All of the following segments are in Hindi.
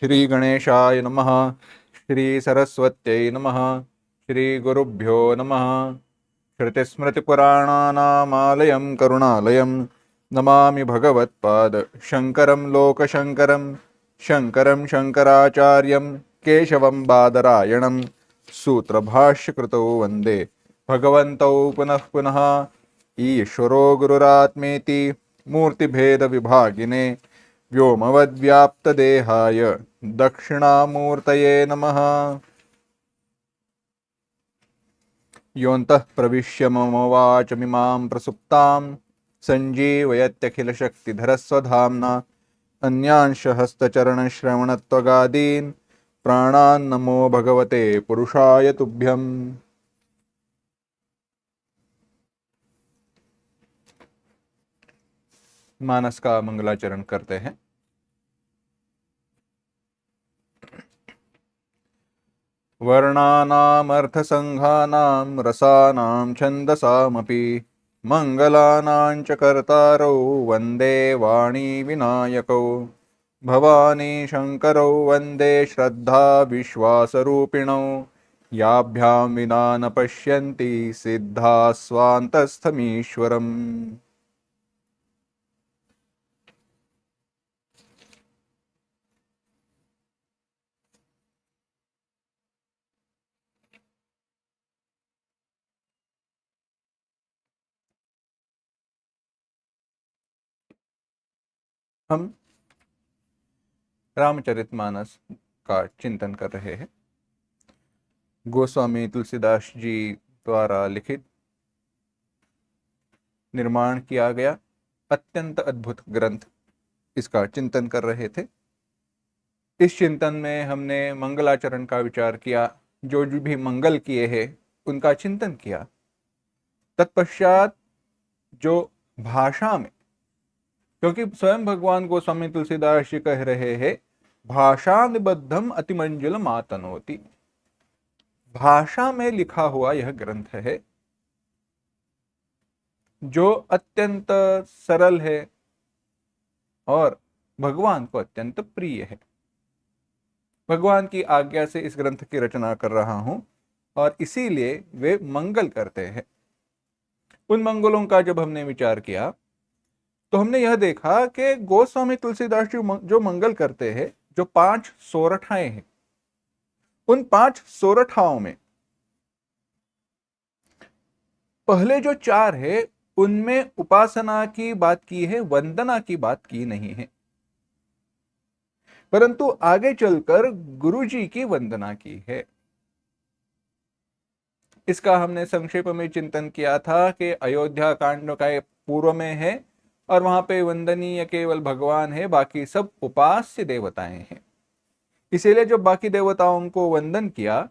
श्री गणेशाय नमः। श्री सरस्वत्यै नमः। श्री गुरुभ्यो नमः। श्रुतिस्मृतिपुराणानामालयं करुणालयं नमामि भगवत्पाद शङ्करं लोकशङ्करं शङ्करं शङ्कराचार्यं केशवं बादरायणं सूत्रभाष्यकृतौ वन्दे भगवन्तौ पुनः पुनः। ईश्वरो गुरुरात्मेति मूर्तिभेदविभागिने व्योमवद्व्याप्तदेहाय दक्षिणामूर्तये नमः। योऽन्तः प्रविश्य मम वाचमिमां प्रसुप्तां सञ्जीवयत्यखिलशक्तिधरस्वधाम्ना अन्यांश हस्तचरणश्रवणत्वगादीन् प्राणान् नमो भगवते पुरुषाय तुभ्यम्। मानस का मंगलाचरण करते हैं। वर्णानामर्थसंघानां रसानां छन्दसामपि मंगलानां च कर्तारौ वन्दे वाणी विनायकौ भवानी शंकरौ वन्दे श्रद्धा विश्वासरूपिणौ याभ्यां विना न पश्यन्ति सिद्धा स्वान्तस्थमीश्वरम्। हम रामचरितमानस का चिंतन कर रहे हैं। गोस्वामी तुलसीदास जी द्वारा लिखित निर्माण किया गया अत्यंत अद्भुत ग्रंथ, इसका चिंतन कर रहे थे। इस चिंतन में हमने मंगलाचरण का विचार किया, जो भी मंगल किए हैं उनका चिंतन किया। तत्पश्चात जो भाषा में, क्योंकि स्वयं भगवान गोस्वामी तुलसीदास जी कह रहे हैं भाषा निबद्धम अतिमंजुल मातनोति, भाषा में लिखा हुआ यह ग्रंथ है जो अत्यंत सरल है और भगवान को अत्यंत प्रिय है। भगवान की आज्ञा से इस ग्रंथ की रचना कर रहा हूं और इसीलिए वे मंगल करते हैं। उन मंगलों का जब हमने विचार किया तो हमने यह देखा कि गोस्वामी तुलसीदास जी जो मंगल करते हैं, जो 5 सोरठाएं हैं, उन 5 सोरठाओं में पहले जो 4 है उनमें उपासना की बात की है, वंदना की बात की नहीं है, परंतु आगे चलकर गुरु जी की वंदना की है। इसका हमने संक्षेप में चिंतन किया था कि अयोध्या कांड का पूर्व में है और वहां पे वंदनीय केवल भगवान है, बाकी सब उपास्य देवताएं हैं। इसीलिए जब बाकी देवताओं को वंदन किया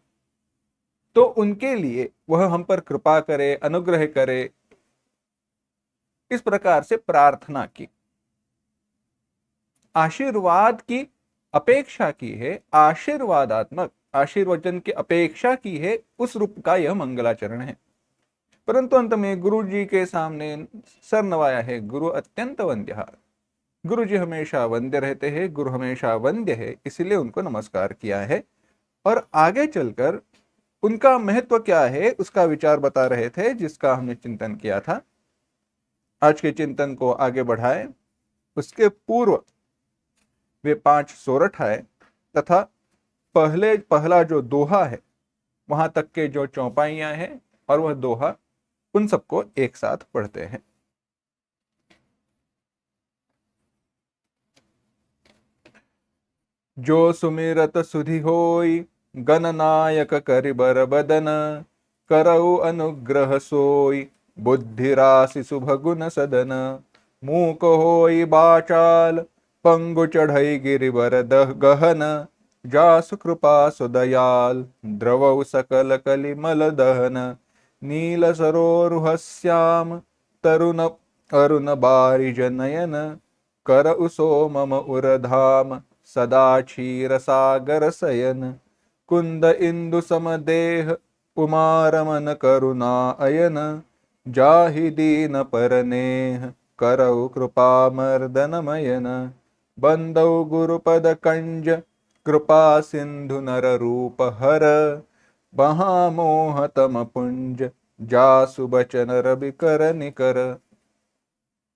तो उनके लिए वह हम पर कृपा करे, अनुग्रह करे, इस प्रकार से प्रार्थना की, आशीर्वाद की अपेक्षा की है, आशीर्वादात्मक आशीर्वचन की अपेक्षा की है, उस रूप का यह मंगलाचरण है। परंतु अंत में गुरु जी के सामने सर नवाया है। गुरु अत्यंत वंद्य, गुरु जी हमेशा वंद्य रहते हैं, गुरु हमेशा वंद्य है, इसलिए उनको नमस्कार किया है। और आगे चलकर उनका महत्व क्या है उसका विचार बता रहे थे, जिसका हमने चिंतन किया था। आज के चिंतन को आगे बढ़ाए उसके पूर्व वे 5 सोरठाएं तथा पहला जो दोहा है वहां तक के जो चौपाइयां हैं और वह दोहा, उन सबको एक साथ पढ़ते हैं। जो सुमिरत सुधि होई गणनायक करिबर बदन, करऊ अनुग्रह सोई बुद्धि राशि सुभगुन सदन, मूक होई बाचाल पंगु चढ़ई गिरिवर दह गहन, जासु कृपा सुदयाल द्रवौ सकल कलिमल दहन, नील सरोरुहस्याम तरुण अरुण बारिज नयन, कर उसो मम उरधाम सदा क्षीर सागर सयन, कुंद इंदु समदेह उमारमन करुणा अयन, जाहि दीन परनेह करौ कृपा मर्दन मयन, बंदौ गुरुपद कंज कृपा सिंधु नर रूप हर, महामोह तम पुंज, जासु बचन रवि कर निकर।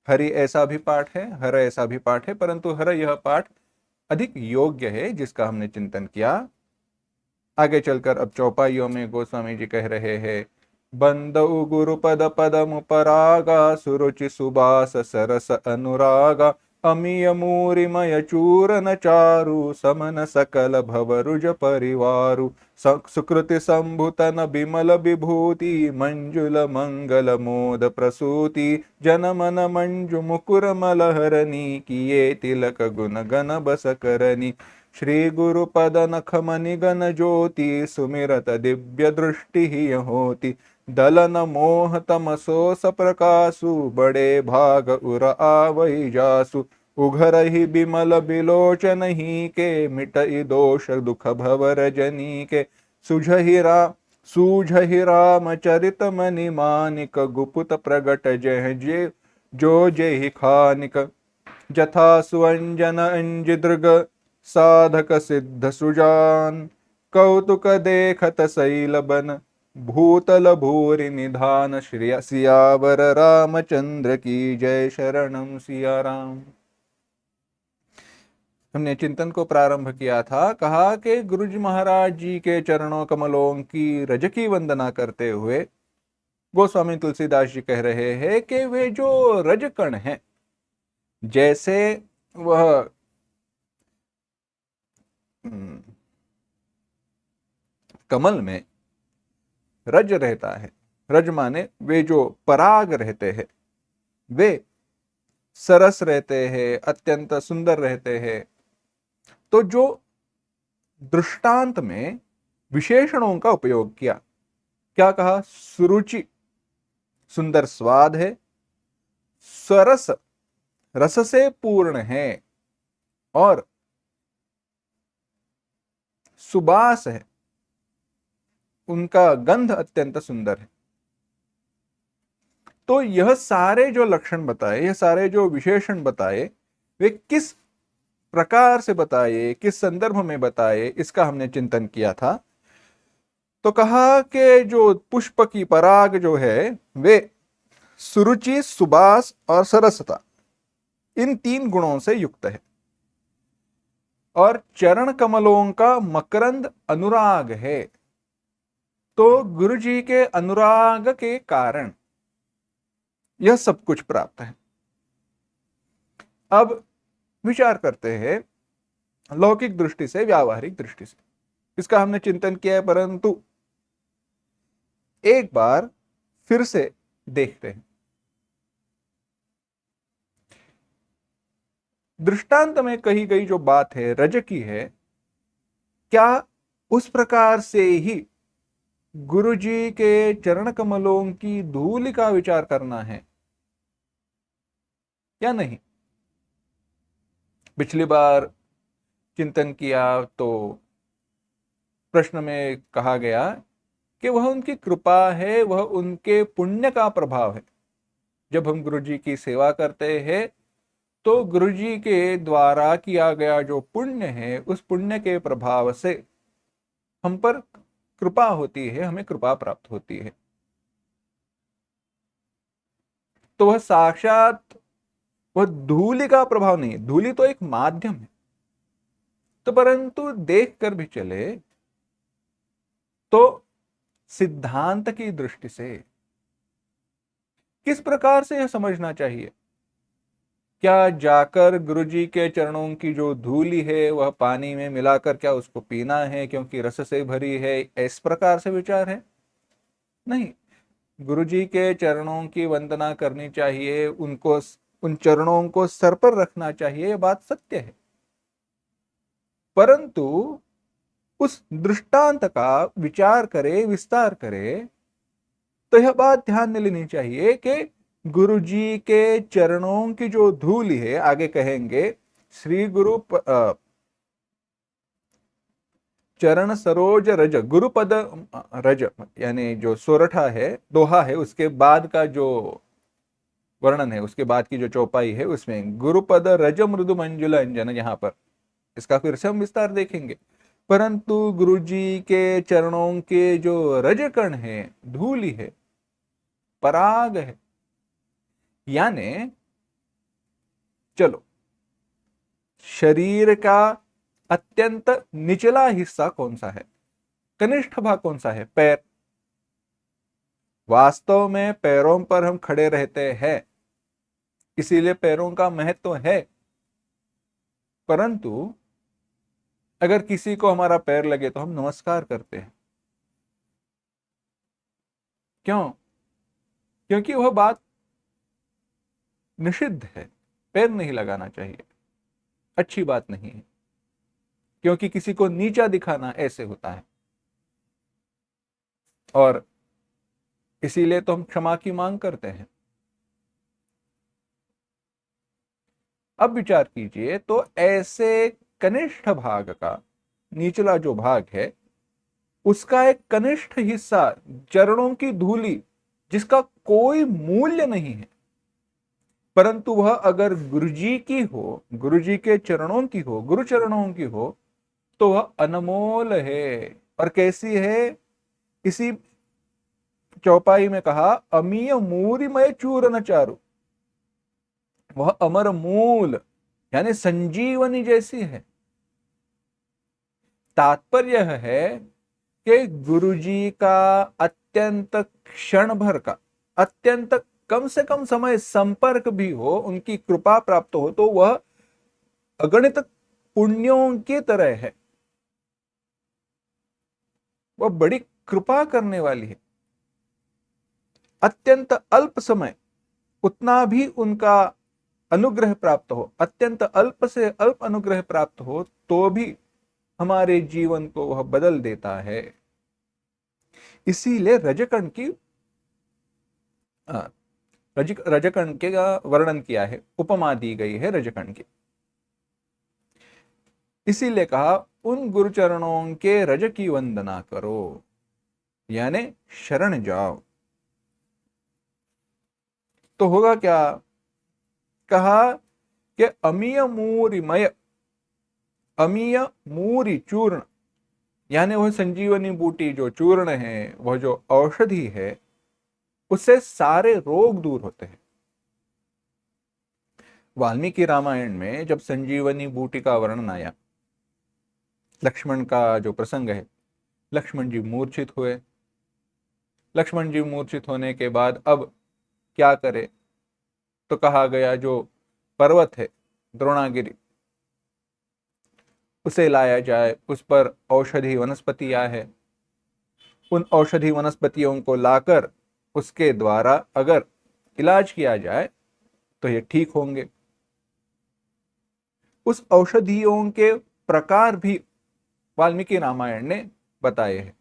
हरि ऐसा भी पाठ है, हर ऐसा भी पाठ है, परंतु हर यह पाठ अधिक योग्य है, जिसका हमने चिंतन किया। आगे चलकर अब चौपाइयों में गोस्वामी जी कह रहे हैं, बंदउ गुरुपद पदम परागा, सुरुचि सुबास सरस अनुरागा, अमीय मूरिमय चूरन चारु, समन सकल भवरुज परिवारु, सुकृति संभुतन बिमल विभूति, मंजुल मंगल मोद प्रसूति, जनमन मंजु मुकुर मलहरनी, किए तिलक गुण गण बस करनी, श्री गुरु पद नख मनि गण ज्योति, सुमिरत दिव्य दृष्टि ही होती, दलन मोह तमसो सप्रकाशु, बड़े भाग उर आवै जासु, उघरहि बिमल बिलोचन ही के, मिटइ दोष दुख भवर जनी के, सूझहि राम चरित मनि मानिक, गुपुत प्रगट जह जे जो जेहि खानिक, जथा सुअंजन अंजिदृग, साधक सिद्ध सुजान, कौतुक देखत शैल बन, भूतल भूरि निधान, श्री सियावर रामचंद्र की जय, शरणम सिया राम। हमने चिंतन को प्रारंभ किया था, कहा कि गुरुजी महाराज जी के चरणों कमलों की रज की वंदना करते हुए गोस्वामी तुलसीदास जी कह रहे हैं कि वे जो रजकण हैं, जैसे वह कमल में रज रहता है, रज माने वे जो पराग रहते हैं, वे सरस रहते हैं, अत्यंत सुंदर रहते हैं। तो जो दृष्टांत में विशेषणों का उपयोग किया, क्या कहा? सुरुचि सुंदर स्वाद है, सरस रस से पूर्ण है, और सुबास है, उनका गंध अत्यंत सुंदर है। तो यह सारे जो लक्षण बताए, यह सारे जो विशेषण बताए, वे किस प्रकार से बताए, किस संदर्भ में बताए, इसका हमने चिंतन किया था। तो कहा कि जो पुष्प की पराग जो है, वे सुरुचि, सुबास और सरसता, इन 3 गुणों से युक्त है, और चरण कमलों का मकरंद अनुराग है। तो गुरु जी के अनुराग के कारण यह सब कुछ प्राप्त है। अब विचार करते हैं लौकिक दृष्टि से, व्यावहारिक दृष्टि से। इसका हमने चिंतन किया है, परंतु एक बार फिर से देखते हैं। दृष्टांत में कही गई जो बात है, रज की है, क्या उस प्रकार से ही गुरु जी के चरण कमलों की धूल का विचार करना है या नहीं? पिछली बार चिंतन किया तो प्रश्न में कहा गया कि वह उनकी कृपा है, वह उनके पुण्य का प्रभाव है। जब हम गुरु जी की सेवा करते हैं तो गुरु जी के द्वारा किया गया जो पुण्य है, उस पुण्य के प्रभाव से हम पर कृपा होती है, हमें कृपा प्राप्त होती है। तो वह साक्षात वह धूलि का प्रभाव नहीं है, धूलि तो एक माध्यम है। तो परंतु देख कर भी चले तो सिद्धांत की दृष्टि से किस प्रकार से यह समझना चाहिए? क्या जाकर गुरुजी के चरणों की जो धूलि है वह पानी में मिलाकर क्या उसको पीना है क्योंकि रस से भरी है, इस प्रकार से विचार है? नहीं, गुरुजी के चरणों की वंदना करनी चाहिए, उनको, उन चरणों को सर पर रखना चाहिए, यह बात सत्य है। परंतु उस दृष्टांत का विचार करे, विस्तार करे, तो यह बात ध्यान में लेनी चाहिए कि गुरु जी के चरणों की जो धूल है, आगे कहेंगे श्री गुरु चरण सरोज रज, गुरुपद रज, यानी जो सोरठा है, दोहा है, उसके बाद का जो वर्णन है, उसके बाद की जो चौपाई है, उसमें गुरुपद रज मृदु मंजुल अंजन, यहां पर इसका फिर से हम विस्तार देखेंगे। परंतु गुरु जी के चरणों के जो रजकण है, धूलि है, पराग है, यानी चलो शरीर का अत्यंत निचला हिस्सा कौन सा है, कनिष्ठ भाग कौन सा है, पैर। वास्तव में पैरों पर हम खड़े रहते हैं, इसीलिए पैरों का महत्व है। परंतु अगर किसी को हमारा पैर लगे तो हम नमस्कार करते हैं। क्यों? क्योंकि वह बात निषिद्ध है, पैर नहीं लगाना चाहिए, अच्छी बात नहीं है, क्योंकि किसी को नीचा दिखाना ऐसे होता है। और इसीलिए तो हम क्षमा की मांग करते हैं। अब विचार कीजिए तो ऐसे कनिष्ठ भाग का निचला जो भाग है, उसका एक कनिष्ठ हिस्सा, चरणों की धूलि, जिसका कोई मूल्य नहीं है, परंतु वह अगर गुरुजी की हो, गुरुजी के चरणों की हो, गुरु चरणों की हो, तो वह अनमोल है। और कैसी है? इसी चौपाई में कहा, अमीय मूरिमय चूर्ण चारु, वह अमर मूल यानी संजीवनी जैसी है। तात्पर्य है कि गुरुजी का अत्यंत क्षण भर का, अत्यंत कम से कम समय संपर्क भी हो, उनकी कृपा प्राप्त हो, तो वह अगणित पुण्यों की तरह है। वह बड़ी कृपा करने वाली है। अत्यंत अल्प समय, उतना भी उनका अनुग्रह प्राप्त हो, अत्यंत अल्प से अल्प अनुग्रह प्राप्त हो, तो भी हमारे जीवन को वह बदल देता है। इसीलिए रजकण की रजकण के वर्णन किया है, उपमा दी गई है रजकण की। इसीलिए कहा, उन गुरुचरणों के रज की वंदना करो, यानी शरण जाओ। तो होगा क्या? कहा कि अमीय मूरिमय, अमीय मूरी चूर्ण, यानी वह संजीवनी बूटी जो चूर्ण है, वह जो औषधि है, उससे सारे रोग दूर होते हैं। वाल्मीकि रामायण में जब संजीवनी बूटी का वर्णन आया, लक्ष्मण का जो प्रसंग है, लक्ष्मण जी मूर्छित हुए। लक्ष्मण जी मूर्छित होने के बाद अब क्या करे? तो कहा गया जो पर्वत है द्रोणागिरी, उसे लाया जाए, उस पर औषधि वनस्पतियां है, उन औषधि वनस्पतियों को लाकर उसके द्वारा अगर इलाज किया जाए तो ये ठीक होंगे। उस औषधियों के प्रकार भी वाल्मीकि रामायण ने बताए हैं।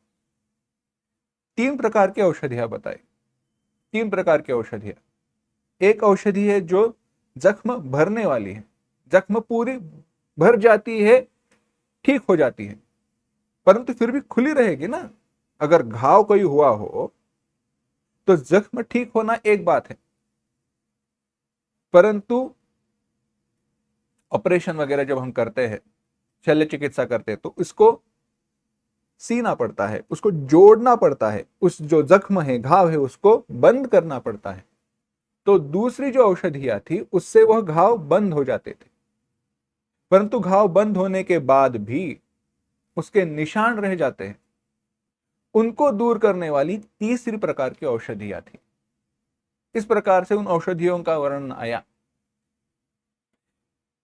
3 प्रकार की औषधियां बताई, 3 प्रकार की औषधियां। एक औषधि है जो जख्म भरने वाली है, जख्म पूरी भर जाती है, ठीक हो जाती है, परंतु फिर भी खुली रहेगी ना। अगर घाव कोई हुआ हो तो जख्म ठीक होना एक बात है, परंतु ऑपरेशन वगैरह जब हम करते हैं, शल्य चिकित्सा करते हैं, तो इसको सीना पड़ता है, उसको जोड़ना पड़ता है, उस जो जख्म है, घाव है, उसको बंद करना पड़ता है। तो दूसरी जो औषधियां थी, उससे वह घाव बंद हो जाते थे, परंतु घाव बंद होने के बाद भी उसके निशान रह जाते हैं। उनको दूर करने वाली तीसरी प्रकार की औषधियां थी। इस प्रकार से उन औषधियों का वर्णन आया,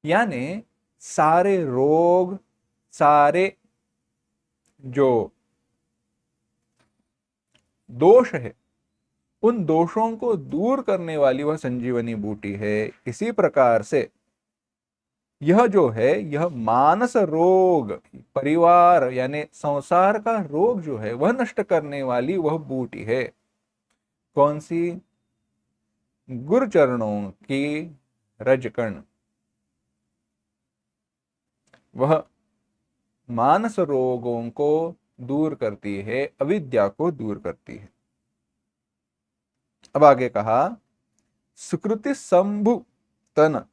यानी सारे रोग, सारे जो दोष है, उन दोषों को दूर करने वाली वह संजीवनी बूटी है। इसी प्रकार से यह जो है, यह मानस रोग, परिवार यानी संसार का रोग जो है, वह नष्ट करने वाली वह बूटी है। कौन सी? गुरु चरणों की रजकण। वह मानस रोगों को दूर करती है, अविद्या को दूर करती है। अब आगे कहा, सुकृति संभु तन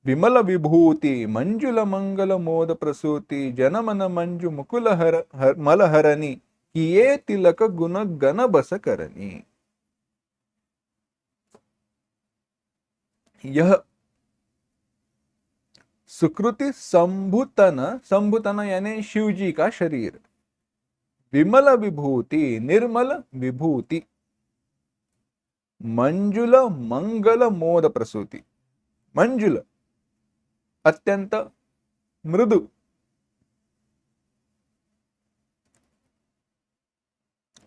विमल विभूति मंजुल मंगल मोद प्रसूति जनमन मंजु मुकुल हर मल हरनी किए तिलक गुण गण बस करनी। यह सुकृति संभुतन, संभुतन यानी शिव जी का शरीर, विमल विभूति निर्मल विभूति, मंजुल मंगल मोद प्रसूति, मंजुल अत्यंत मृदु,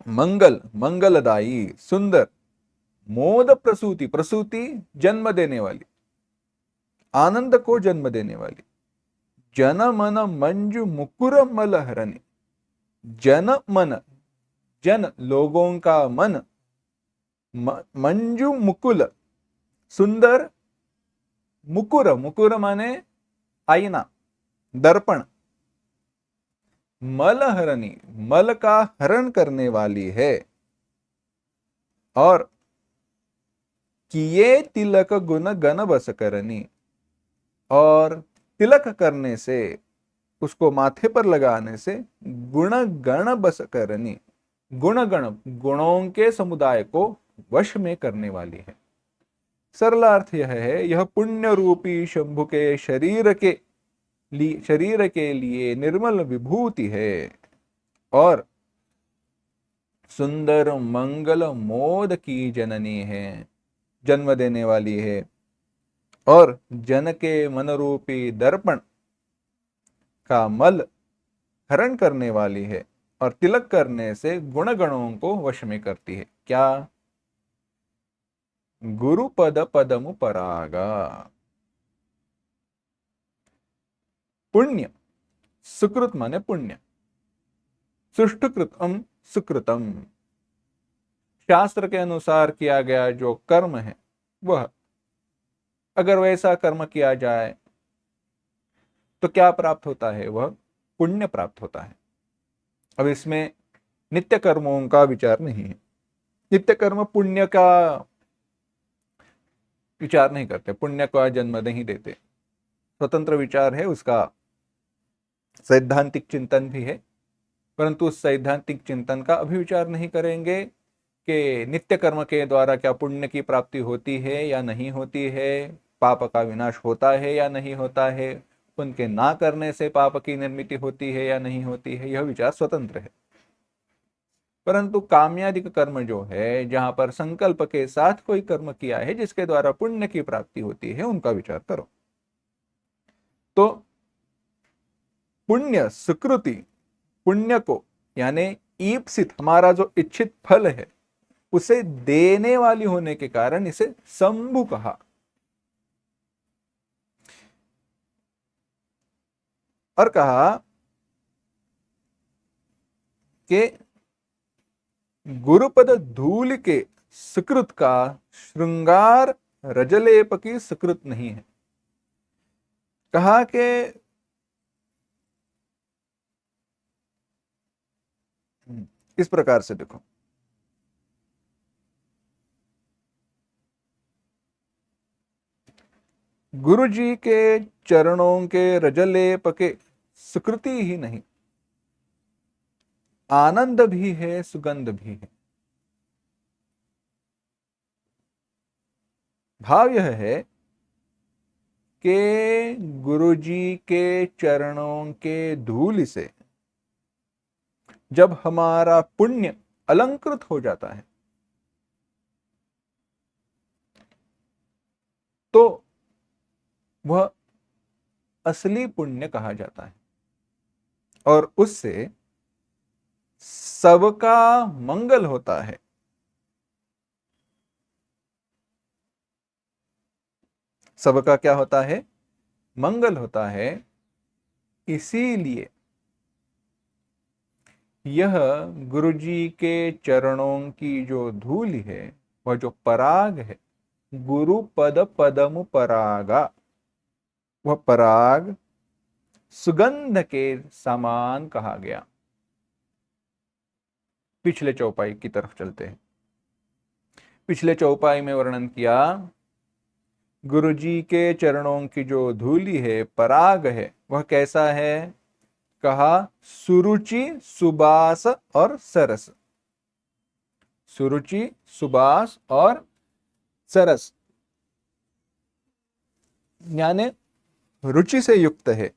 मंगल मंगलदायी सुंदर, मोद प्रसूति, प्रसूति जन्म देने वाली, आनंद को जन्म देने वाली, जन मन मंजु मुकुर मल हरणी, जन मन जन लोगों का मन, मंजु मुकुल सुंदर, मुकुर मुकुर माने आईना दर्पण, मल हरणी मल का हरण करने वाली है, और किए तिलक गुण गण बस करनी, और तिलक करने से उसको माथे पर लगाने से गुण गण बस करनी, गुण गण गुणों के समुदाय को वश में करने वाली है। सरलार्थ यह है, यह पुण्य रूपी शंभु के शरीर के लिए निर्मल विभूति है और सुंदर मंगल मोद की जननी है, जन्म देने वाली है, और जन के मनरूपी दर्पण का मल हरण करने वाली है, और तिलक करने से गुण गणों को वश में करती है। क्या? गुरु पद पदमु परागा। पुण्य, सुकृत माने पुण्य, सुष्ठुकृतम सुकृतम, शास्त्र के अनुसार किया गया जो कर्म है वह, अगर वैसा कर्म किया जाए तो क्या प्राप्त होता है? वह पुण्य प्राप्त होता है। अब इसमें नित्य कर्मों का विचार नहीं है, नित्य कर्म पुण्य का विचार नहीं करते, पुण्य का जन्म नहीं देते, स्वतंत्र विचार है उसका, सैद्धांतिक चिंतन भी है, परंतु उस सैद्धांतिक चिंतन का अभी विचार नहीं करेंगे कि नित्य कर्म के द्वारा क्या पुण्य की प्राप्ति होती है या नहीं होती है, पाप का विनाश होता है या नहीं होता है, उनके ना करने से पाप की निर्मिति होती है या नहीं होती है, यह विचार स्वतंत्र है। परंतु काम्यादिक कर्म जो है, जहां पर संकल्प के साथ कोई कर्म किया है जिसके द्वारा पुण्य की प्राप्ति होती है, उनका विचार करो। तो पुण्य सुकृति, पुण्य को यानी ईप्सित, हमारा जो इच्छित फल है उसे देने वाली होने के कारण इसे शंभु कहा। और कहा कि गुरुपद धूल के सुकृत का श्रृंगार रजलेप की सुकृत नहीं है। कहा कि इस प्रकार से देखो, गुरु जी के चरणों के रजलेप के सुकृति ही नहीं, आनंद भी है, सुगंध भी है। भाव यह है कि गुरु जी के चरणों के धूल से जब हमारा पुण्य अलंकृत हो जाता है तो वह असली पुण्य कहा जाता है, और उससे सबका मंगल होता है। सबका क्या होता है? मंगल होता है। इसीलिए यह गुरुजी के चरणों की जो धूल है, वह जो पराग है, गुरु पद पदमु परागा, वह पराग सुगंध के समान कहा गया। पिछले चौपाई की तरफ चलते हैं। पिछले चौपाई में वर्णन किया, गुरु जी के चरणों की जो धूलि है, पराग है, वह कैसा है? कहा सुरुचि, सुबास और सरस। सुरुचि, सुबास और सरस यानी रुचि से युक्त है।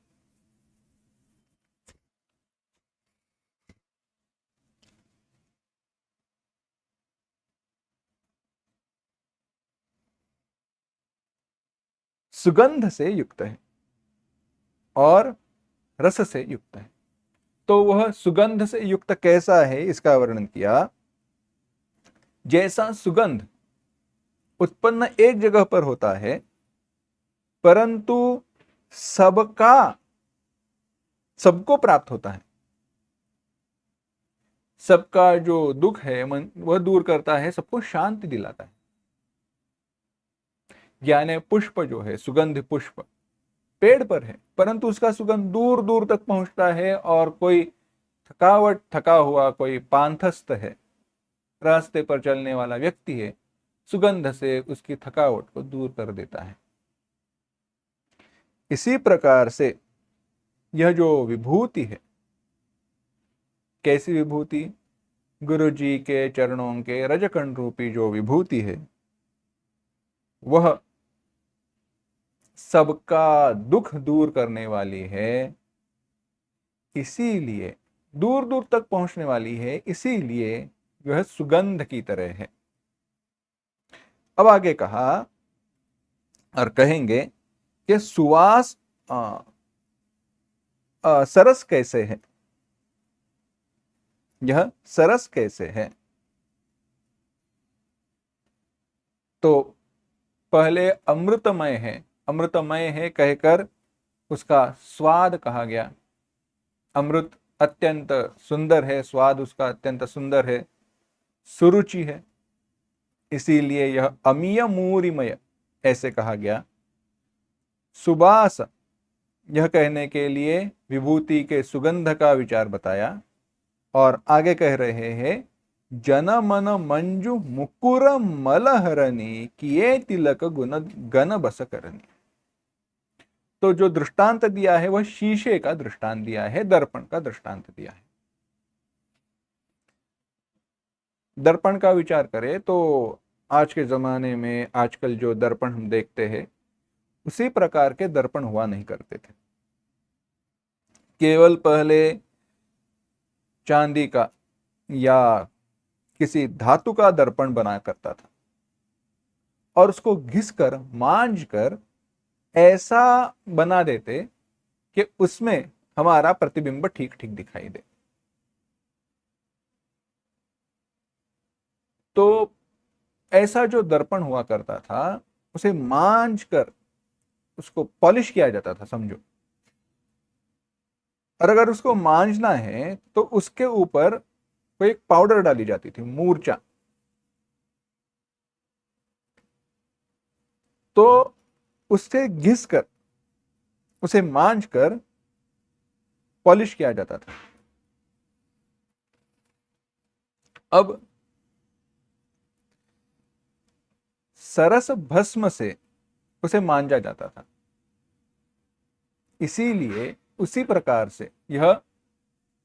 सुगंध से युक्त है और रस से युक्त है। तो वह सुगंध से युक्त कैसा है, इसका वर्णन किया। जैसा सुगंध उत्पन्न एक जगह पर होता है, परंतु सबको प्राप्त होता है, सबका जो दुख है मन वह दूर करता है, सबको शांति दिलाता है। यानी पुष्प जो है, सुगंध पुष्प पेड़ पर है, परंतु उसका सुगंध दूर दूर तक पहुंचता है, और कोई थका हुआ, कोई पांथस्थ है, रास्ते पर चलने वाला व्यक्ति है, सुगंध से उसकी थकावट को दूर कर देता है। इसी प्रकार से यह जो विभूति है, कैसी विभूति? गुरु जी के चरणों के रजकण रूपी जो विभूति है, वह सबका दुख दूर करने वाली है, इसीलिए दूर दूर तक पहुंचने वाली है, इसीलिए वह सुगंध की तरह है। अब आगे कहा और कहेंगे कि सुवास सरस कैसे है? यह सरस कैसे है? तो पहले अमृतमय है, अमृतमय है कहकर उसका स्वाद कहा गया। अमृत अत्यंत सुंदर है, स्वाद उसका अत्यंत सुंदर है, सुरुचि है, इसीलिए यह अमीय मूरिमय ऐसे कहा गया। सुबास, यह कहने के लिए विभूति के सुगंध का विचार बताया, और आगे कह रहे हैं जन मन मंजु मुकुर मलहरणी किए तिलक गुण गन बस करनी। तो जो दृष्टांत दिया है वह शीशे का दृष्टांत दिया है, दर्पण का दृष्टांत दिया है। दर्पण का विचार करें तो आज के जमाने में आजकल जो दर्पण हम देखते हैं, उसी प्रकार के दर्पण हुआ नहीं करते थे। केवल पहले चांदी का या किसी धातु का दर्पण बना करता था, और उसको घिस कर मांझ कर ऐसा बना देते कि उसमें हमारा प्रतिबिंब ठीक ठीक दिखाई दे। तो ऐसा जो दर्पण हुआ करता था, उसे मांझ कर उसको पॉलिश किया जाता था, समझो। और अगर उसको मांझना है तो उसके ऊपर कोई एक पाउडर डाली जाती थी, मूर्चा। तो उससे घिस कर उसे मांझ कर पॉलिश किया जाता था। अब सरस भस्म से उसे मांझा जाता था, इसीलिए उसी प्रकार से यह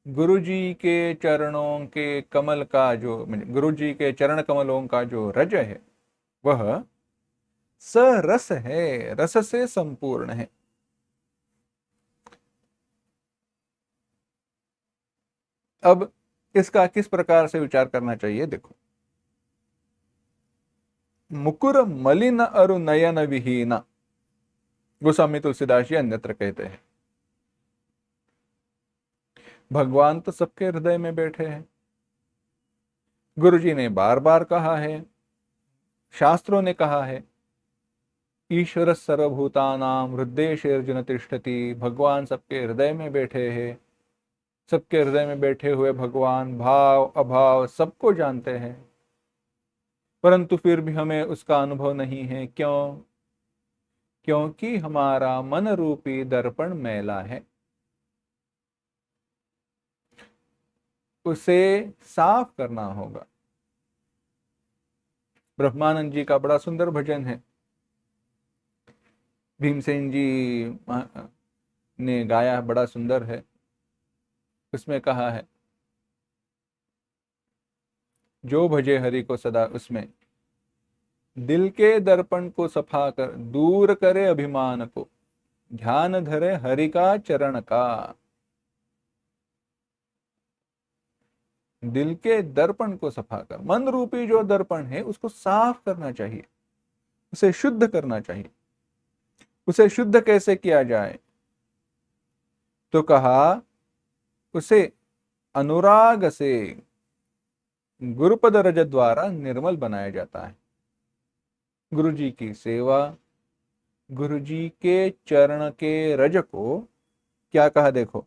गुरु जी के चरणों के कमल का जो, गुरु जी के चरण कमलों का जो रज है, वह सरस है, रस से संपूर्ण है। अब इसका किस प्रकार से विचार करना चाहिए, देखो। मुकुर मलिन अरु नयन विहीन, गोस्वामी तुलसीदास जी अन्यत्र कहते हैं। भगवान तो सबके हृदय में बैठे हैं। गुरु जी ने बार बार कहा है, शास्त्रों ने कहा है, ईश्वर सर्वभूतानाम हृदयेषु तिष्ठति। भगवान सबके हृदय में बैठे हैं। सबके हृदय में बैठे हुए भगवान भाव अभाव सबको जानते हैं, परंतु फिर भी हमें उसका अनुभव नहीं है। क्यों? क्योंकि हमारा मन रूपी दर्पण मैला है। उसे साफ करना होगा। ब्रह्मानंद जी का बड़ा सुंदर भजन है, भीमसेन जी ने गाया, बड़ा सुंदर है। उसमें कहा है, जो भजे हरि को सदा, उसमें दिल के दर्पण को सफा कर, दूर करे अभिमान को, ध्यान धरे हरि का चरण का। दिल के दर्पण को सफा कर, मन रूपी जो दर्पण है उसको साफ करना चाहिए, उसे शुद्ध करना चाहिए। उसे शुद्ध कैसे किया जाए? तो कहा, उसे अनुराग से, गुरुपद रज द्वारा निर्मल बनाया जाता है। गुरु जी की सेवा, गुरु जी के चरण के रज को क्या कहा देखो,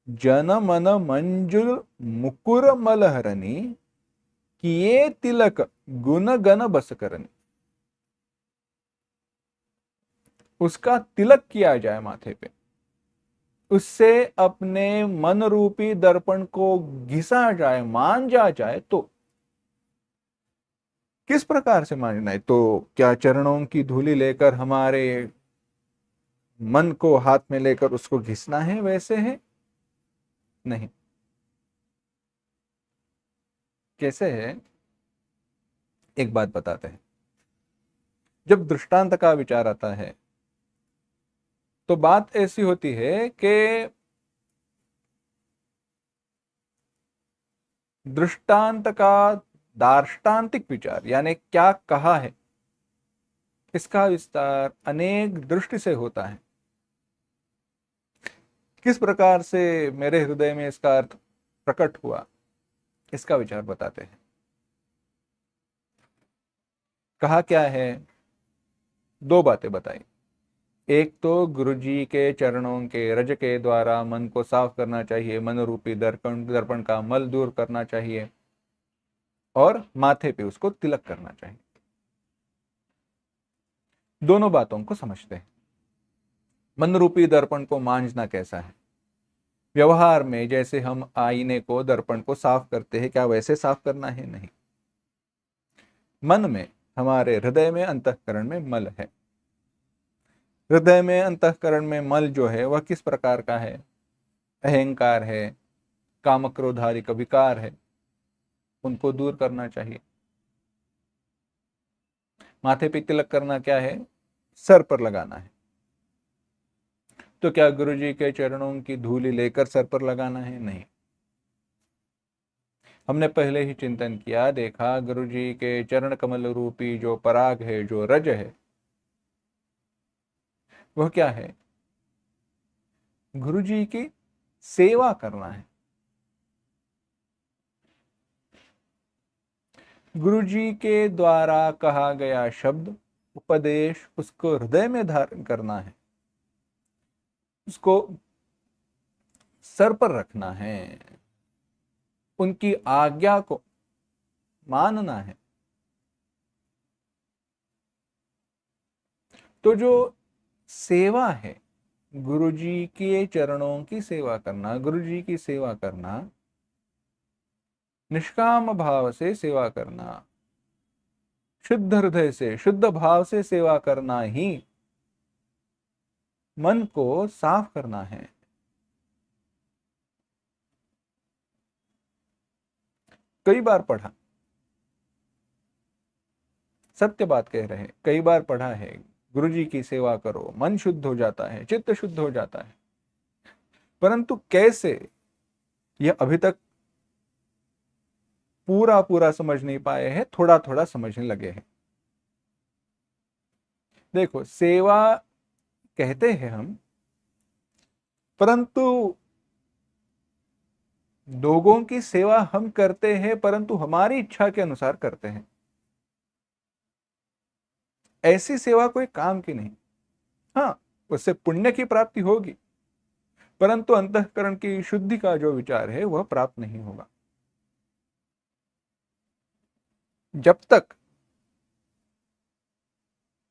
जन मन मंजुल मुकुर मलहरनी, किए तिलक गुण गण बस करनी। उसका तिलक किया जाए माथे पे, उससे अपने मन रूपी दर्पण को घिसा जाए, मांजा जाए। तो किस प्रकार से मांजना है? तो क्या चरणों की धूली लेकर, हमारे मन को हाथ में लेकर उसको घिसना है? वैसे है नहीं। कैसे है? एक बात बताते हैं। जब दृष्टांत का विचार आता है तो बात ऐसी होती है कि दृष्टांत का दार्ष्टान्तिक विचार, यानी क्या कहा है, इसका विस्तार अनेक दृष्टि से होता है। किस प्रकार से मेरे हृदय में इसका अर्थ प्रकट हुआ, इसका विचार बताते हैं। कहा क्या है? दो बातें बताई। एक तो गुरु जी के चरणों के रज के द्वारा मन को साफ करना चाहिए, मन रूपी दर्पण दर्पण का मल दूर करना चाहिए, और माथे पे उसको तिलक करना चाहिए। दोनों बातों को समझते हैं। मन रूपी दर्पण को मांझना कैसा है? व्यवहार में जैसे हम आईने को, दर्पण को साफ करते हैं, क्या वैसे साफ करना है? नहीं। मन में, हमारे हृदय में, अंतःकरण में मल है। हृदय में, अंतःकरण में मल जो है वह किस प्रकार का है? अहंकार है, काम क्रोधादि का विकार है, उनको दूर करना चाहिए। माथे पे तिलक करना क्या है? सर पर लगाना है। तो क्या गुरु जी के चरणों की धूली लेकर सर पर लगाना है? नहीं। हमने पहले ही चिंतन किया, देखा, गुरु जी के चरण कमल रूपी जो पराग है, जो रज है, वह क्या है? गुरु जी की सेवा करना है। गुरु जी के द्वारा कहा गया शब्द, उपदेश, उसको हृदय में धारण करना है, उसको सर पर रखना है, उनकी आज्ञा को मानना है। तो जो सेवा है, गुरु जी के चरणों की सेवा करना, गुरु जी की सेवा करना, निष्काम भाव से सेवा करना, शुद्ध हृदय से, शुद्ध भाव से सेवा करना ही मन को साफ करना है। कई बार पढ़ा, सत्य बात कह रहे हैं, कई बार पढ़ा है, गुरु जी की सेवा करो, मन शुद्ध हो जाता है, चित्त शुद्ध हो जाता है। परंतु कैसे, यह अभी तक पूरा पूरा समझ नहीं पाए हैं, थोड़ा थोड़ा समझने लगे हैं। देखो, सेवा कहते हैं हम, परंतु लोगों की सेवा हम करते हैं, परंतु हमारी इच्छा के अनुसार करते हैं। ऐसी सेवा कोई काम की नहीं। हाँ, उससे पुण्य की प्राप्ति होगी, परंतु अंतःकरण की शुद्धि का जो विचार है वह प्राप्त नहीं होगा। जब तक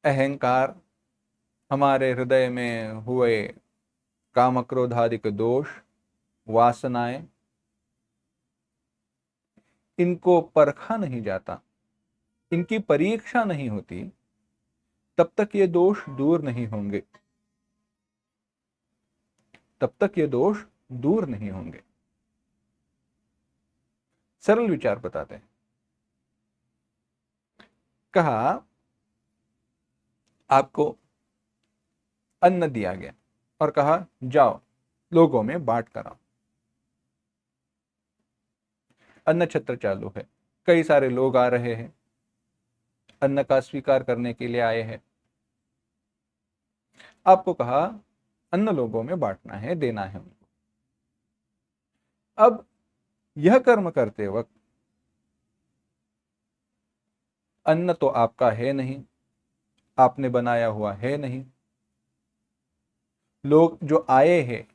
अहंकार, हमारे हृदय में हुए काम क्रोधादिक दोष, वासनाएं, इनको परखा नहीं जाता, इनकी परीक्षा नहीं होती, तब तक ये दोष दूर नहीं होंगे, तब तक ये दोष दूर नहीं होंगे। सरल विचार बताते हैं। कहा आपको अन्न दिया गया और कहा जाओ लोगों में बांट कर आओ। अन्न छत्र चालू है, कई सारे लोग आ रहे हैं, अन्न का स्वीकार करने के लिए आए हैं। आपको कहा अन्न लोगों में बांटना है, देना है उनको। अब यह कर्म करते वक्त अन्न तो आपका है नहीं, आपने बनाया हुआ है नहीं। लोग जो आए हैं,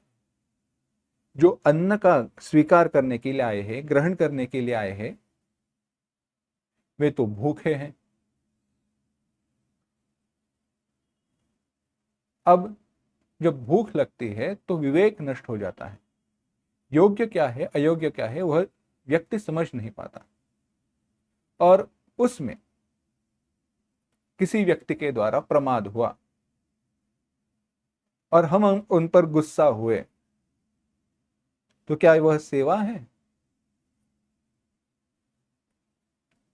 जो अन्न का स्वीकार करने के लिए आए हैं, ग्रहण करने के लिए आए हैं, वे तो भूखे हैं। अब जब भूख लगती है तो विवेक नष्ट हो जाता है। योग्य क्या है, अयोग्य क्या है, वह व्यक्ति समझ नहीं पाता। और उसमें किसी व्यक्ति के द्वारा प्रमाद हुआ और हम उन पर गुस्सा हुए, तो क्या वह सेवा है?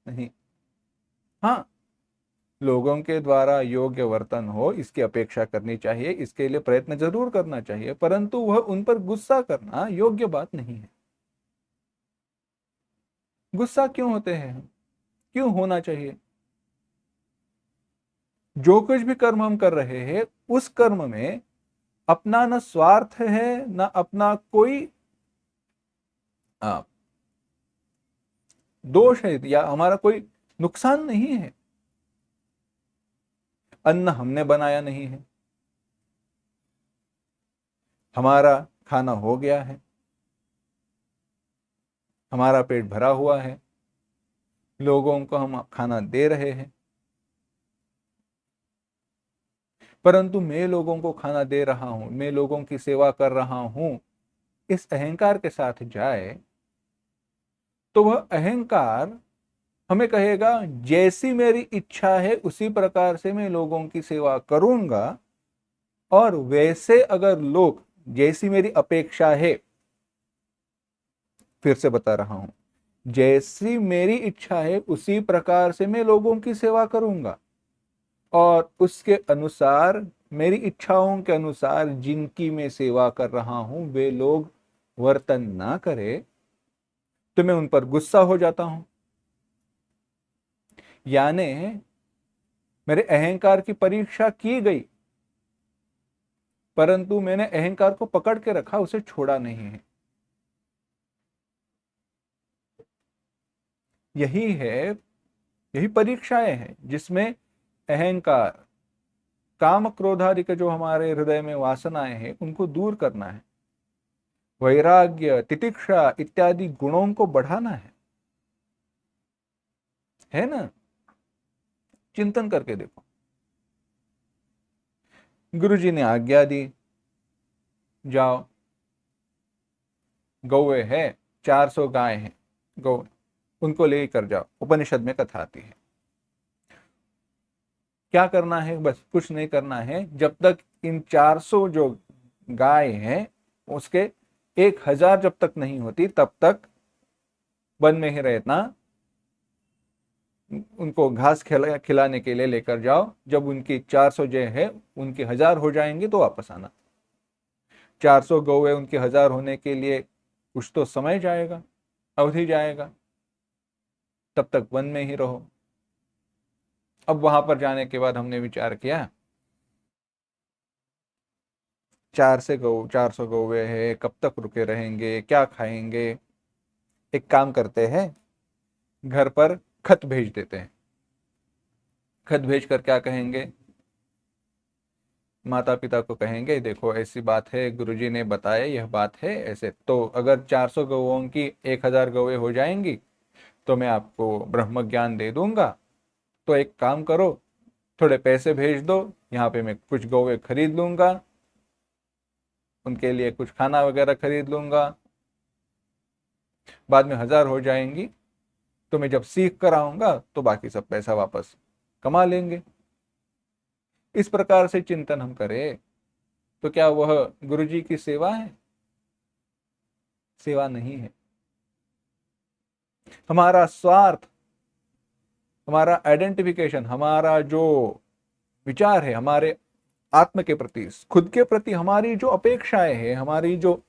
नहीं। हाँ, लोगों के द्वारा योग्य वर्तन हो इसकी अपेक्षा करनी चाहिए, इसके लिए प्रयत्न जरूर करना चाहिए, परंतु वह उन पर गुस्सा करना योग्य बात नहीं है। गुस्सा क्यों होते हैं, क्यों होना चाहिए? जो कुछ भी कर्म हम कर रहे हैं उस कर्म में अपना न स्वार्थ है, न अपना कोई दोष है, या हमारा कोई नुकसान नहीं है। अन्न हमने बनाया नहीं है, हमारा खाना हो गया है, हमारा पेट भरा हुआ है, लोगों को हम खाना दे रहे हैं। परंतु मैं लोगों को खाना दे रहा हूं, मैं लोगों की सेवा कर रहा हूं, इस अहंकार के साथ जाए तो वह अहंकार हमें कहेगा जैसी मेरी इच्छा है उसी प्रकार से मैं लोगों की सेवा करूंगा, और वैसे अगर लोग, जैसी मेरी अपेक्षा है, फिर से बता रहा हूं, जैसी मेरी इच्छा है उसी प्रकार से मैं लोगों की सेवा करूंगा, और उसके अनुसार, मेरी इच्छाओं के अनुसार जिनकी मैं सेवा कर रहा हूं वे लोग वर्तन ना करे तो मैं उन पर गुस्सा हो जाता हूं। यानी मेरे अहंकार की परीक्षा की गई, परंतु मैंने अहंकार को पकड़ के रखा, उसे छोड़ा नहीं है। यही है, यही परीक्षाएं हैं जिसमें अहंकार, काम, क्रोधादि के जो हमारे हृदय में वासनाएं हैं उनको दूर करना है, वैराग्य, तितिक्षा इत्यादि गुणों को बढ़ाना है ना? चिंतन करके देखो। गुरुजी ने आज्ञा दी, जाओ, गौवे है, 400 गाय हैं, गौ, उनको लेकर जाओ। उपनिषद में कथा आती है। क्या करना है? बस कुछ नहीं करना है, जब तक इन 400 जो गाय हैं उसके 1000 जब तक नहीं होती तब तक वन में ही रहना, उनको घास खिलाने के लिए लेकर जाओ। जब उनकी 400 जो है उनकी 1000 हो जाएंगे तो वापस आना। 400 गौवे उनके 1000 होने के लिए कुछ तो समय जाएगा, अवधि जाएगा, तब तक वन में ही रहो। अब वहां पर जाने के बाद हमने विचार किया 400 गौवे है, कब तक रुके रहेंगे, क्या खाएंगे? एक काम करते हैं, घर पर खत भेज देते हैं। खत भेजकर क्या कहेंगे? माता पिता को कहेंगे देखो ऐसी बात है, गुरुजी ने बताया यह बात है ऐसे, तो अगर 400 गौओं की 1000 गौएं हो जाएंगी तो मैं आपको ब्रह्म ज्ञान दे दूंगा। तो एक काम करो, थोड़े पैसे भेज दो, यहाँ पे मैं कुछ गौएं खरीद लूंगा, उनके लिए कुछ खाना वगैरह खरीद लूंगा। बाद में 1000 हो जाएंगी तो मैं जब सीख कर आऊंगा तो बाकी सब पैसा वापस कमा लेंगे। इस प्रकार से चिंतन हम करें तो क्या वह गुरु जी की सेवा है? सेवा नहीं है। हमारा स्वार्थ, हमारा आइडेंटिफिकेशन, हमारा जो विचार है हमारे आत्म के प्रति, खुद के प्रति हमारी जो अपेक्षाएं हैं, हमारी जो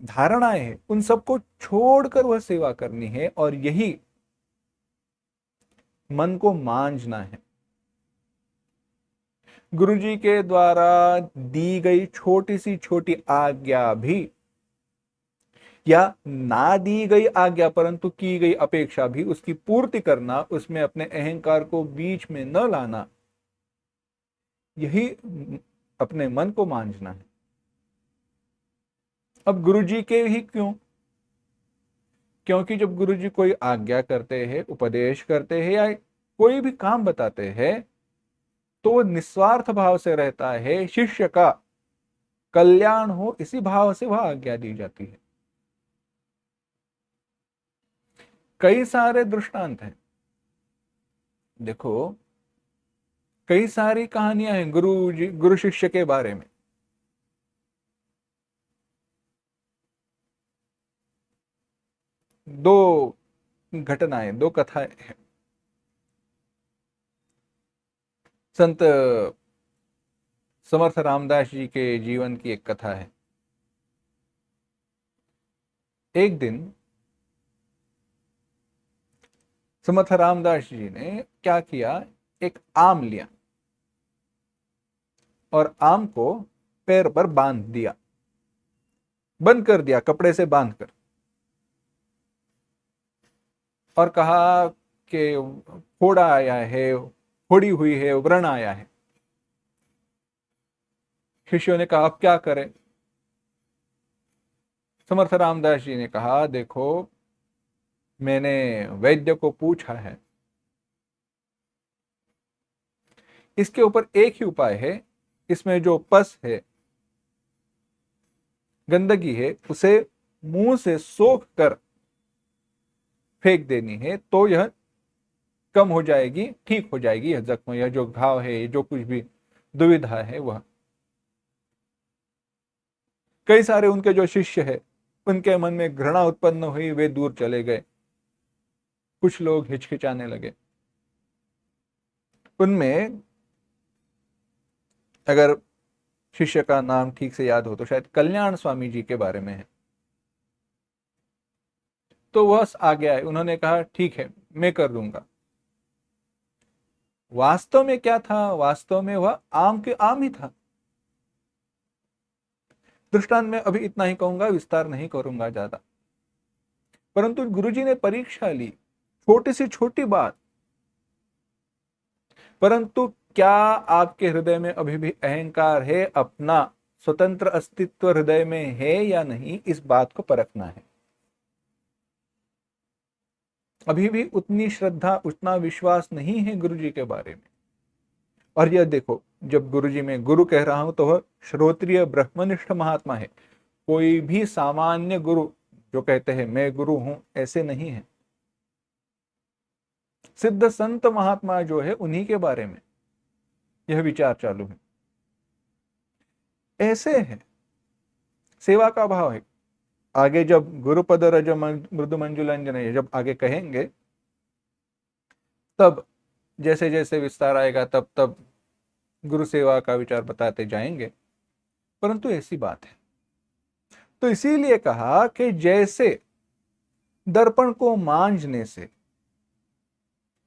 धारणाएं हैं, उन सबको छोड़कर वह सेवा करनी है और यही मन को मांझना है। गुरु जी के द्वारा दी गई छोटी सी छोटी आज्ञा भी, या ना दी गई आज्ञा परंतु की गई अपेक्षा भी, उसकी पूर्ति करना, उसमें अपने अहंकार को बीच में न लाना, यही अपने मन को मांझना है। अब गुरु जी के ही क्यों? क्योंकि जब गुरु जी कोई आज्ञा करते हैं, उपदेश करते हैं या कोई भी काम बताते हैं तो वो निस्वार्थ भाव से रहता है, शिष्य का कल्याण हो इसी भाव से वह आज्ञा दी जाती है। कई सारे दृष्टांत हैं, देखो कई सारी कहानियां हैं गुरु जी, गुरु शिष्य के बारे में। दो घटनाएं, दो कथाएं हैं। संत समर्थ रामदास जी के जीवन की एक कथा है। एक दिन समर्थ रामदास जी ने क्या किया, एक आम लिया और आम को पैर पर बांध दिया, बंद कर दिया कपड़े से बांधकर, और कहा कि फोड़ा आया है, फोड़ी हुई है, व्रण आया है। शिष्यों ने कहा अब क्या करें? समर्थ रामदास जी ने कहा देखो, मैंने वैद्य को पूछा है, इसके ऊपर एक ही उपाय है, इसमें जो पस है, गंदगी है, उसे मुंह से सोख कर फेंक देनी है तो यह कम हो जाएगी, ठीक हो जाएगी, यह जख्म, यह जो घाव है, ये जो कुछ भी दुविधा है वह। कई सारे उनके जो शिष्य है उनके मन में घृणा उत्पन्न हुई, वे दूर चले गए। कुछ लोग हिचकिचाने लगे। उनमें अगर शिष्य का नाम ठीक से याद हो तो शायद कल्याण स्वामी जी के बारे में है। तो वह आ गया है, उन्होंने कहा ठीक है मैं कर दूंगा। वास्तव में क्या था? वास्तव में वह आम के आम ही था। दृष्टांत में अभी इतना ही कहूंगा, विस्तार नहीं करूंगा ज्यादा। परंतु गुरुजी ने परीक्षा ली, छोटी सी छोटी बात, परंतु क्या आपके हृदय में अभी भी अहंकार है, अपना स्वतंत्र अस्तित्व हृदय में है या नहीं, इस बात को परखना है। अभी भी उतनी श्रद्धा, उतना विश्वास नहीं है गुरुजी के बारे में। और यह देखो, जब गुरुजी में गुरु कह रहा हूं तो वह श्रोत्रिय ब्रह्मनिष्ठ महात्मा है, कोई भी सामान्य गुरु जो कहते हैं मैं गुरु हूं, ऐसे नहीं है। सिद्ध संत महात्मा जो है उन्हीं के बारे में यह विचार चालू है। ऐसे है, सेवा का भाव है। आगे जब गुरुपद रज मृदु मंजुलंजन जब आगे कहेंगे, तब जैसे जैसे विस्तार आएगा तब तब गुरु सेवा का विचार बताते जाएंगे। परंतु ऐसी बात है, तो इसीलिए कहा कि जैसे दर्पण को मांझने से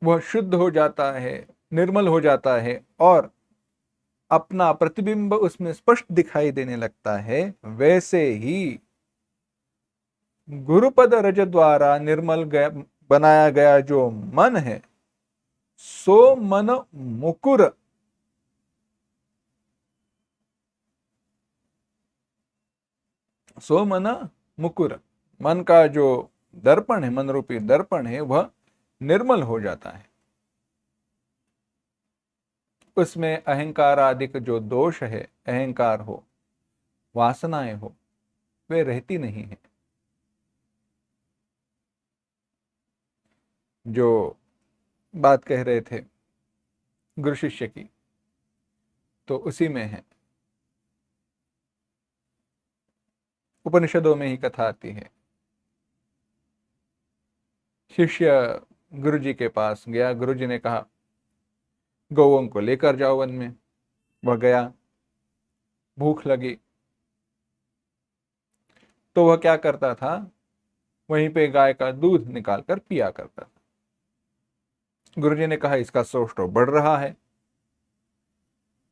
वह शुद्ध हो जाता है, निर्मल हो जाता है और अपना प्रतिबिंब उसमें स्पष्ट दिखाई देने लगता है, वैसे ही गुरुपद रज द्वारा निर्मल बनाया गया जो मन है, सो मन मुकुर, सो मन मुकुर, मन का जो दर्पण है, मन रूपी दर्पण है, वह निर्मल हो जाता है। उसमें अहंकार आदि जो दोष है, अहंकार हो, वासनाएं हो, वे रहती नहीं है। जो बात कह रहे थे गुरु शिष्य की, तो उसी में है, उपनिषदों में ही कथा आती है। शिष्य गुरु जी के पास गया, गुरु जी ने कहा गौओं को लेकर जाओ वन में। वह गया, भूख लगी तो वह क्या करता था, वहीं पे गाय का दूध निकाल कर पिया करता था। गुरुजी ने कहा इसका शोष तो बढ़ रहा है।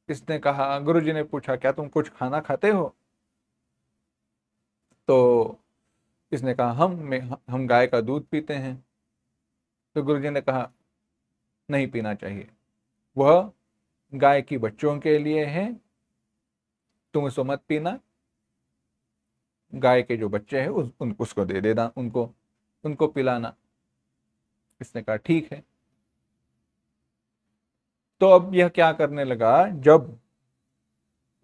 इसने कहा, गुरुजी ने पूछा क्या तुम कुछ खाना खाते हो? तो इसने कहा हम गाय का दूध पीते हैं। तो गुरुजी ने कहा नहीं पीना चाहिए, वह गाय की बच्चों के लिए है, तुम उसको मत पीना। गाय के जो बच्चे हैं उसको दे देना, उनको पिलाना। इसने कहा ठीक है। तो अब यह क्या करने लगा, जब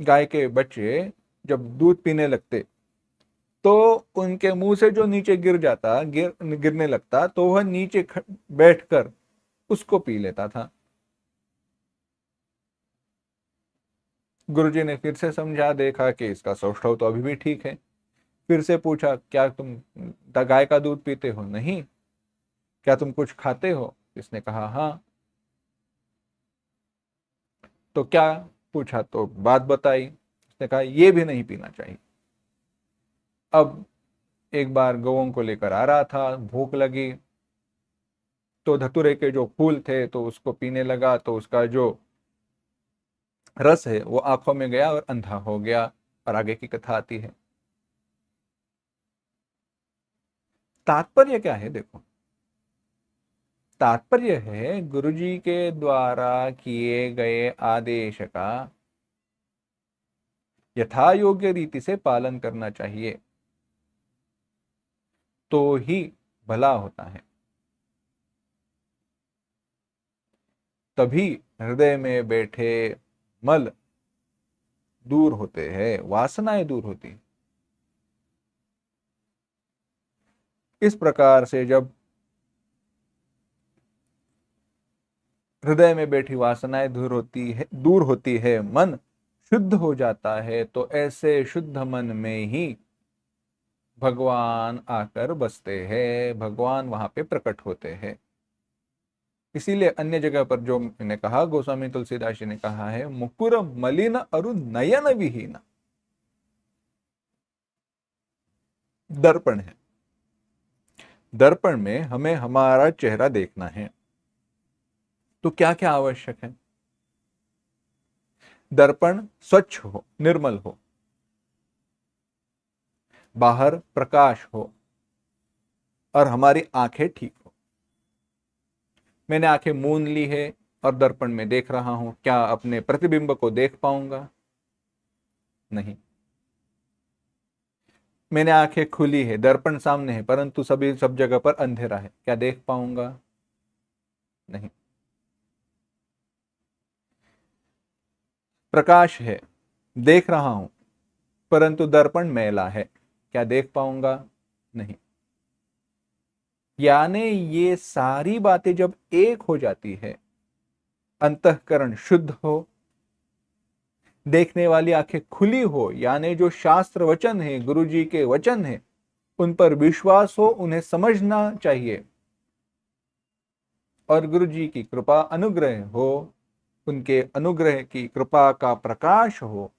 गाय के बच्चे जब दूध पीने लगते तो उनके मुंह से जो नीचे गिरने लगता, तो वह नीचे बैठकर उसको पी लेता था। गुरुजी ने फिर से समझा, देखा कि इसका सौष्ठव तो अभी भी ठीक है। फिर से पूछा क्या तुम गाय का दूध पीते हो? नहीं। क्या तुम कुछ खाते हो? इसने कहा हाँ। तो क्या पूछा, तो बात बताई। उसने कहा ये भी नहीं पीना चाहिए। अब एक बार गौओं को लेकर आ रहा था, भूख लगी तो धतूरे के जो फूल थे तो उसको पीने लगा, तो उसका जो रस है वो आंखों में गया और अंधा हो गया। और आगे की कथा आती है। तात्पर्य क्या है देखो, तात्पर्य है गुरुजी के द्वारा किए गए आदेश का यथा योग्य रीति से पालन करना चाहिए, तो ही भला होता है। तभी हृदय में बैठे मल दूर होते हैं, वासनाएं दूर होती हैं। इस प्रकार से जब हृदय में बैठी वासनाएं दूर होती है, मन शुद्ध हो जाता है, तो ऐसे शुद्ध मन में ही भगवान आकर बसते हैं, भगवान वहां पे प्रकट होते हैं। इसीलिए अन्य जगह पर जो मैंने कहा, गोस्वामी तुलसीदास जी ने कहा है, मुकुर मलिन अरु नयन विहीन दर्पण है। दर्पण में हमें हमारा चेहरा देखना है, तो क्या क्या आवश्यक है? दर्पण स्वच्छ हो, निर्मल हो, बाहर प्रकाश हो, और हमारी आंखें ठीक हो। मैंने आंखें मूंद ली है और दर्पण में देख रहा हूं, क्या अपने प्रतिबिंब को देख पाऊंगा? नहीं। मैंने आंखें खुली है, दर्पण सामने है, परंतु सब जगह पर अंधेरा है, क्या देख पाऊंगा? नहीं। प्रकाश है, देख रहा हूं, परंतु दर्पण मैला है, क्या देख पाऊंगा? नहीं। यानी ये सारी बातें जब एक हो जाती है, अंतःकरण शुद्ध हो, देखने वाली आंखें खुली हो, यानी जो शास्त्र वचन है, गुरु जी के वचन है, उन पर विश्वास हो, उन्हें समझना चाहिए, और गुरु जी की कृपा अनुग्रह हो, उनके अनुग्रह की कृपा का प्रकाश हो,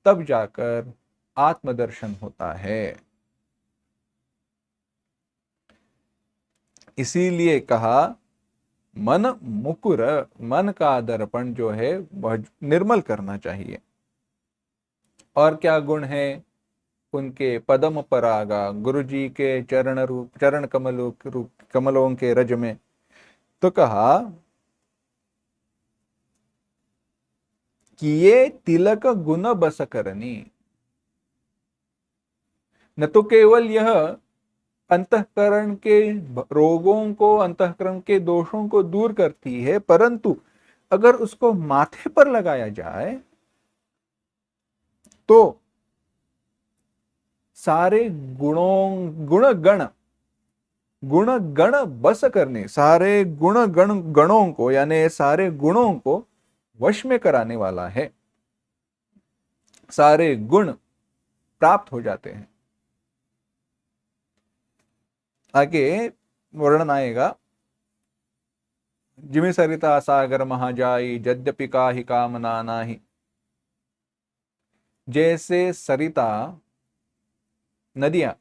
तब जाकर आत्मदर्शन होता है। इसीलिए कहा मन मुकुर, मन का दर्पण जो है वह निर्मल करना चाहिए। और क्या गुण है? उनके पदम परागा, गुरु जी के चरण कमलों के रज में। तो कहा कि ये तिलक गुण बस करनी, न तो केवल यह अंतःकरण के रोगों को, अंतःकरण के दोषों को दूर करती है, परंतु अगर उसको माथे पर लगाया जाए तो सारे गुण गण बस करने, सारे गणों को, यानी सारे गुणों को वश में कराने वाला है, सारे गुण प्राप्त हो जाते हैं। आगे वर्णन आएगा, जिमि सरिता सागर महाजाई यद्यपि काहि कामना नाही। जैसे सरिता नदियां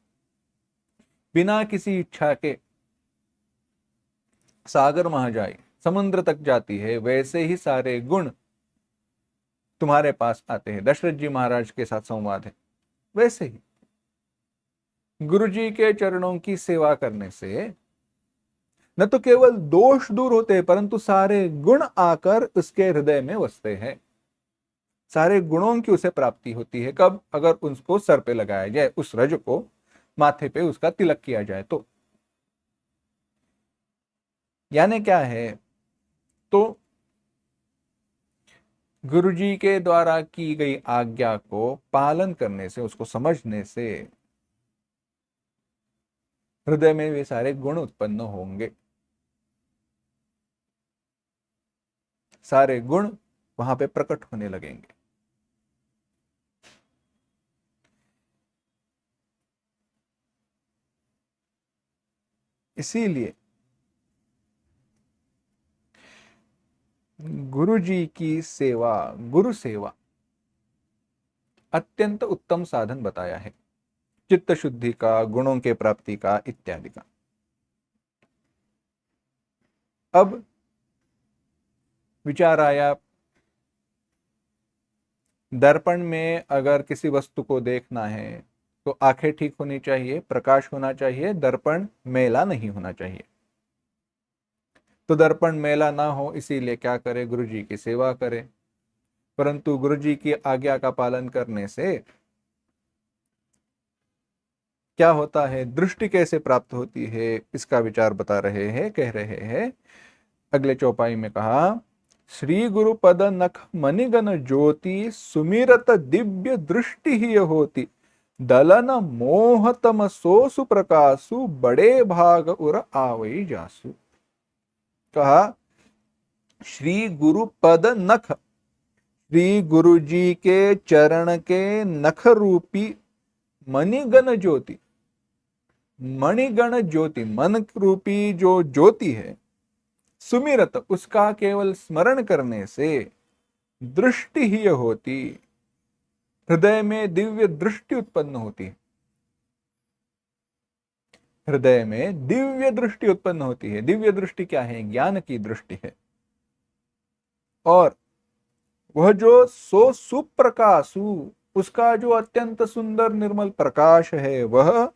बिना किसी इच्छा के सागर महाजाई समुद्र तक जाती है, वैसे ही सारे गुण तुम्हारे पास आते हैं। दशरथ जी महाराज के साथ संवाद है। वैसे ही गुरु जी के चरणों की सेवा करने से न तो केवल दोष दूर होते हैं, परंतु सारे गुण आकर उसके हृदय में बसते हैं। सारे गुणों की उसे प्राप्ति होती है। कब? अगर उसको सर पे लगाया जाए, उस रज को माथे पे उसका तिलक किया जाए तो। यानी क्या है? तो गुरु जी के द्वारा की गई आज्ञा को पालन करने से, उसको समझने से हृदय में वे सारे गुण उत्पन्न होंगे। सारे गुण वहां पे प्रकट होने लगेंगे। इसीलिए गुरु जी की सेवा, गुरु सेवा अत्यंत उत्तम साधन बताया है, चित्त शुद्धि का, गुणों के प्राप्ति का, इत्यादि का। अब विचार आया, दर्पण में अगर किसी वस्तु को देखना है तो आंखें ठीक होनी चाहिए, प्रकाश होना चाहिए, दर्पण मैला नहीं होना चाहिए। तो दर्पण मैला ना हो इसीलिए क्या करे? गुरु जी की सेवा करे। परंतु गुरु जी की आज्ञा का पालन करने से क्या होता है, दृष्टि कैसे प्राप्त होती है, इसका विचार बता रहे हैं, कह रहे हैं अगले चौपाई में। कहा, श्री गुरु पद नख मणिगण ज्योति सुमिरत दिव्य दृष्टि ही होती दलन मोह तम सोसु प्रकाशु बड़े भाग उर आवई जासु। कहा, श्री गुरु पद नख, श्री गुरु जी के चरण के नख रूपी मणिगण ज्योति, मणिगण ज्योति, मन रूपी जो ज्योति है, सुमिरत, उसका केवल स्मरण करने से दृष्टि ही होती, हृदय में दिव्य दृष्टि उत्पन्न होती है। हृदय में दिव्य दृष्टि उत्पन्न होती है। दिव्य दृष्टि क्या है? ज्ञान की दृष्टि है। और वह जो सो सुप्रकाशु, उसका जो अत्यंत सुंदर निर्मल प्रकाश है, वह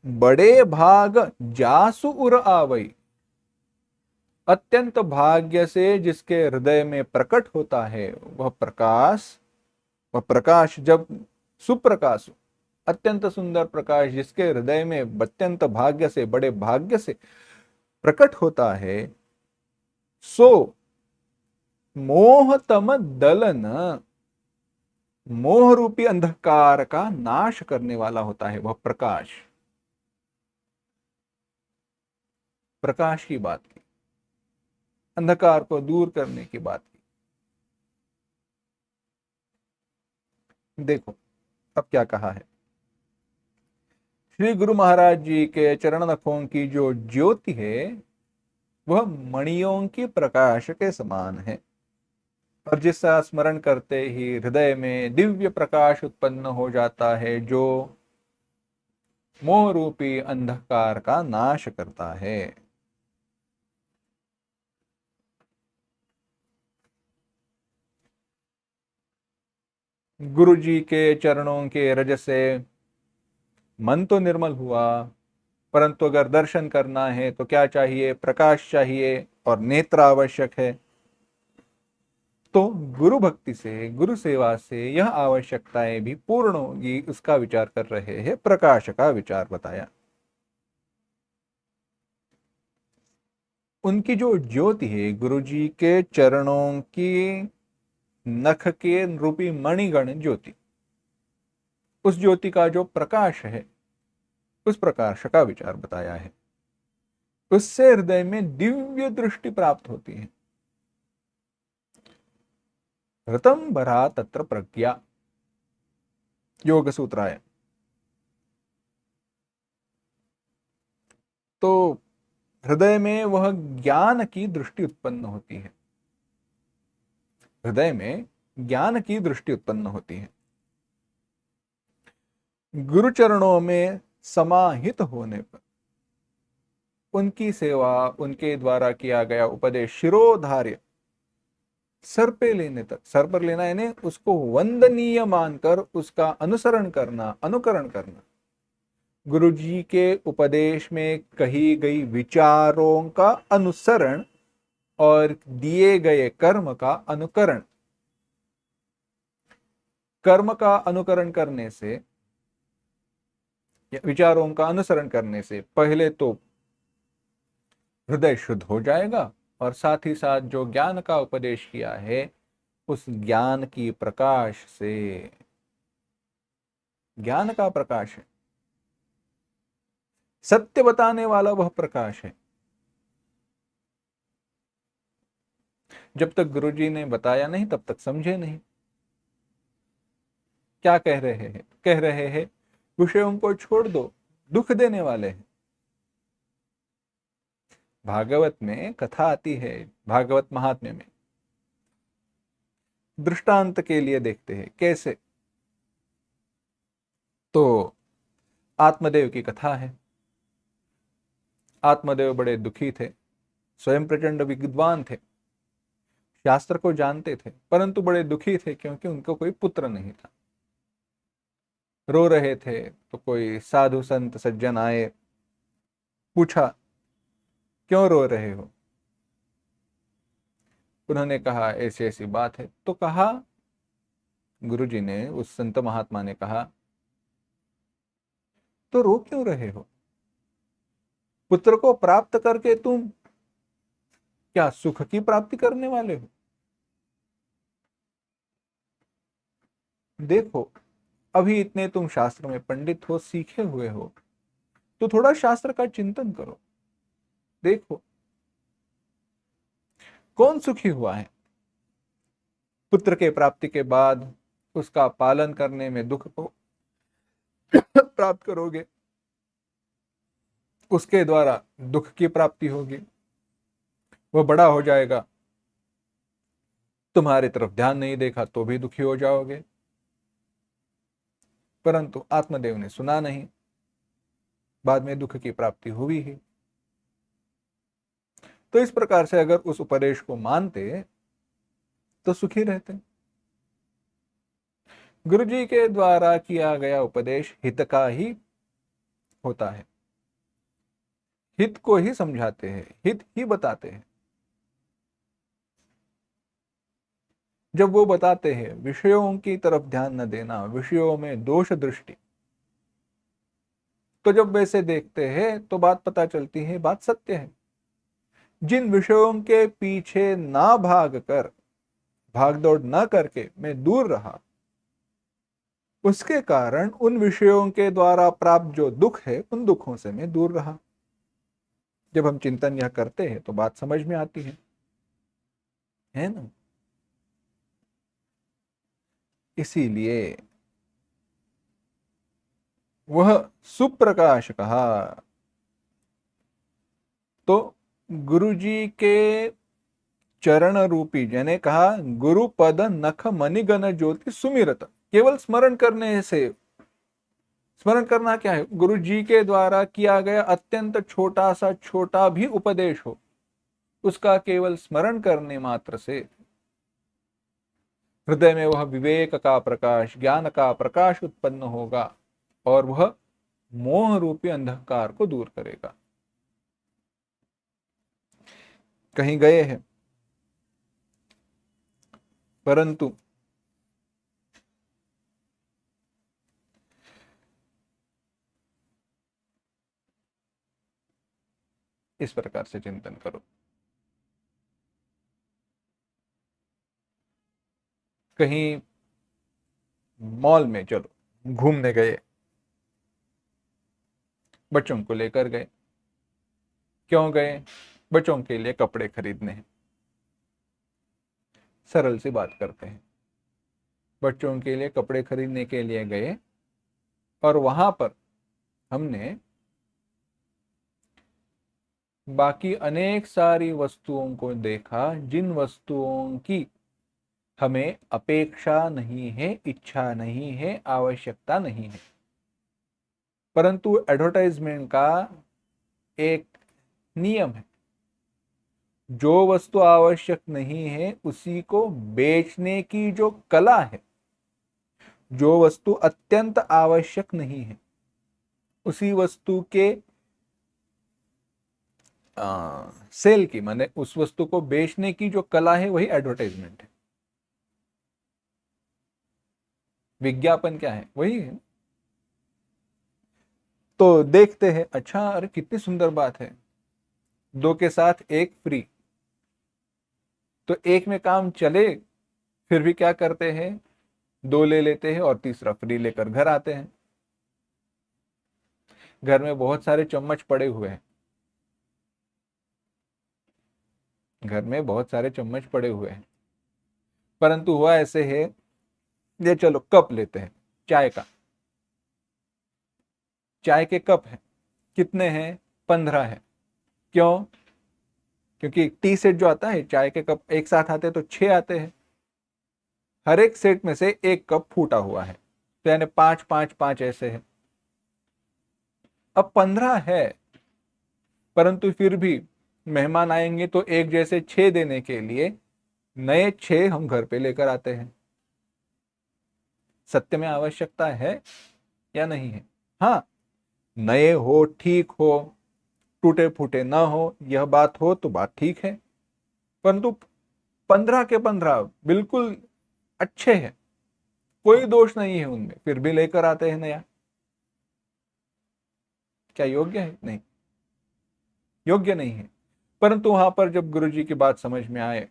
बड़े भाग जासु उर आवई, अत्यंत भाग्य से जिसके हृदय में प्रकट होता है वह प्रकाश जब सुप्रकाश, अत्यंत सुंदर प्रकाश जिसके हृदय में अत्यंत भाग्य से, बड़े भाग्य से प्रकट होता है, सो मोह तम दलन, मोह रूपी अंधकार का नाश करने वाला होता है वह प्रकाश। प्रकाश की बात की, अंधकार को दूर करने की बात की। देखो अब क्या कहा है, श्री गुरु महाराज जी के चरण नखों की जो ज्योति है वह मणियों की प्रकाश के समान है, और जिसका स्मरण करते ही हृदय में दिव्य प्रकाश उत्पन्न हो जाता है, जो मोह रूपी अंधकार का नाश करता है। गुरु जी के चरणों के रज से मन तो निर्मल हुआ, परंतु अगर दर्शन करना है तो क्या चाहिए? प्रकाश चाहिए, और नेत्र आवश्यक है। तो गुरु भक्ति से, गुरु सेवा से यह आवश्यकताएं भी पूर्ण होगी, उसका विचार कर रहे हैं, प्रकाश का विचार बताया। उनकी जो ज्योति है, गुरु जी के चरणों की नख के रूपी मणिगण ज्योति, उस ज्योति का जो प्रकाश है, उस प्रकाश का विचार बताया है। उससे हृदय में दिव्य दृष्टि प्राप्त होती है। ऋतं बरा तत्र प्रज्ञा, योग सूत्राय। तो हृदय में वह ज्ञान की दृष्टि उत्पन्न होती है, हृदय में ज्ञान की दृष्टि उत्पन्न होती है। गुरु चरणों में समाहित होने पर उनकी सेवा, उनके द्वारा किया गया उपदेश शिरोधार्य, सर पे लेने तक, सर पर लेना यानी उसको वंदनीय मानकर उसका अनुसरण करना, अनुकरण करना, गुरु जी के उपदेश में कही गई विचारों का अनुसरण और दिए गए कर्म का अनुकरण। कर्म का अनुकरण करने से, विचारों का अनुसरण करने से पहले तो हृदय शुद्ध हो जाएगा और साथ ही साथ जो ज्ञान का उपदेश किया है उस ज्ञान की प्रकाश से, ज्ञान का प्रकाश है, सत्य बताने वाला वह प्रकाश है। जब तक गुरुजी ने बताया नहीं तब तक समझे नहीं। क्या कह रहे हैं? कह रहे हैं विषयों को छोड़ दो, दुख देने वाले हैं। भागवत में कथा आती है, भागवत महात्म्य में दृष्टांत के लिए देखते हैं कैसे। तो आत्मदेव की कथा है। आत्मदेव बड़े दुखी थे, स्वयं प्रचंड विद्वान थे, शास्त्र को जानते थे, परंतु बड़े दुखी थे क्योंकि उनको कोई पुत्र नहीं था। रो रहे थे तो कोई साधु संत सज्जन आए, पूछा क्यों रो रहे हो? उन्होंने कहा ऐसी ऐसी बात है। तो कहा, गुरुजी ने, उस संत महात्मा ने कहा, तो रो क्यों रहे हो? पुत्र को प्राप्त करके तुम क्या सुख की प्राप्ति करने वाले हो? देखो, अभी इतने तुम शास्त्र में पंडित हो, सीखे हुए हो, तो थोड़ा शास्त्र का चिंतन करो। देखो कौन सुखी हुआ है? पुत्र के प्राप्ति के बाद उसका पालन करने में दुख को प्राप्त करोगे, उसके द्वारा दुख की प्राप्ति होगी, वह बड़ा हो जाएगा, तुम्हारी तरफ ध्यान नहीं देखा तो भी दुखी हो जाओगे। परंतु आत्मदेव ने सुना नहीं, बाद में दुख की प्राप्ति हुई ही। तो इस प्रकार से अगर उस उपदेश को मानते तो सुखी रहते। गुरु जी के द्वारा किया गया उपदेश हित का ही होता है, हित को ही समझाते हैं, हित ही बताते हैं। जब वो बताते हैं विषयों की तरफ ध्यान न देना, विषयों में दोष दृष्टि, तो जब वैसे देखते हैं तो बात पता चलती है, बात सत्य है। जिन विषयों के पीछे ना भाग कर, भागदौड़ न करके मैं दूर रहा, उसके कारण उन विषयों के द्वारा प्राप्त जो दुख है उन दुखों से मैं दूर रहा। जब हम चिंतन यह करते हैं तो बात समझ में आती है ना? इसीलिए वह सुप्रकाश कहा। तो गुरुजी के चरण रूपी, जने कहा गुरु पद नख मणिगण ज्योति सुमिरत, केवल स्मरण करने से, स्मरण करना क्या है? गुरु जी के द्वारा किया गया अत्यंत छोटा सा छोटा भी उपदेश हो, उसका केवल स्मरण करने मात्र से हृदय में वह विवेक का प्रकाश, ज्ञान का प्रकाश उत्पन्न होगा और वह मोह रूपी अंधकार को दूर करेगा। कहीं गए हैं, परंतु इस प्रकार से चिंतन करो। कहीं मॉल में चलो, घूमने गए, बच्चों को लेकर गए। क्यों गए? बच्चों के लिए कपड़े खरीदने हैं। सरल सी बात करते हैं, बच्चों के लिए कपड़े खरीदने के लिए गए और वहां पर हमने बाकी अनेक सारी वस्तुओं को देखा जिन वस्तुओं की हमें अपेक्षा नहीं है, इच्छा नहीं है, आवश्यकता नहीं है, परंतु एडवर्टाइजमेंट का एक नियम है, जो वस्तु आवश्यक नहीं है उसी को बेचने की जो कला है, जो वस्तु अत्यंत आवश्यक नहीं है उसी वस्तु के सेल की, माने उस वस्तु को बेचने की जो कला है वही एडवर्टाइजमेंट है। विज्ञापन क्या है? वही है। तो देखते हैं, अच्छा अरे कितनी सुंदर बात है, 2 के साथ 1 फ्री। तो एक में काम चले फिर भी क्या करते हैं, 2 ले लेते हैं और तीसरा फ्री लेकर घर आते हैं। घर में बहुत सारे चम्मच पड़े हुए हैं, घर में बहुत सारे चम्मच पड़े हुए हैं, परंतु हुआ ऐसे है, ये चलो कप लेते हैं चाय का। चाय के कप हैं, कितने हैं? 15 है। क्यों? क्योंकि टी सेट जो आता है, चाय के कप एक साथ आते हैं तो 6 आते हैं, हर एक सेट में से 1 कप फूटा हुआ है, तो यानी 5 5 5 ऐसे है। अब 15 है, परंतु फिर भी मेहमान आएंगे तो एक जैसे 6 देने के लिए नए 6 हम घर पे लेकर आते हैं। सत्य में आवश्यकता है या नहीं है? हाँ, नए हो, ठीक हो, टूटे फूटे ना हो, यह बात हो तो बात ठीक है, परंतु 15 के 15 बिल्कुल अच्छे हैं, कोई दोष नहीं है उनमें, फिर भी लेकर आते हैं नया। क्या योग्य है? नहीं, योग्य नहीं है। परंतु वहां पर जब गुरुजी की बात समझ में आए,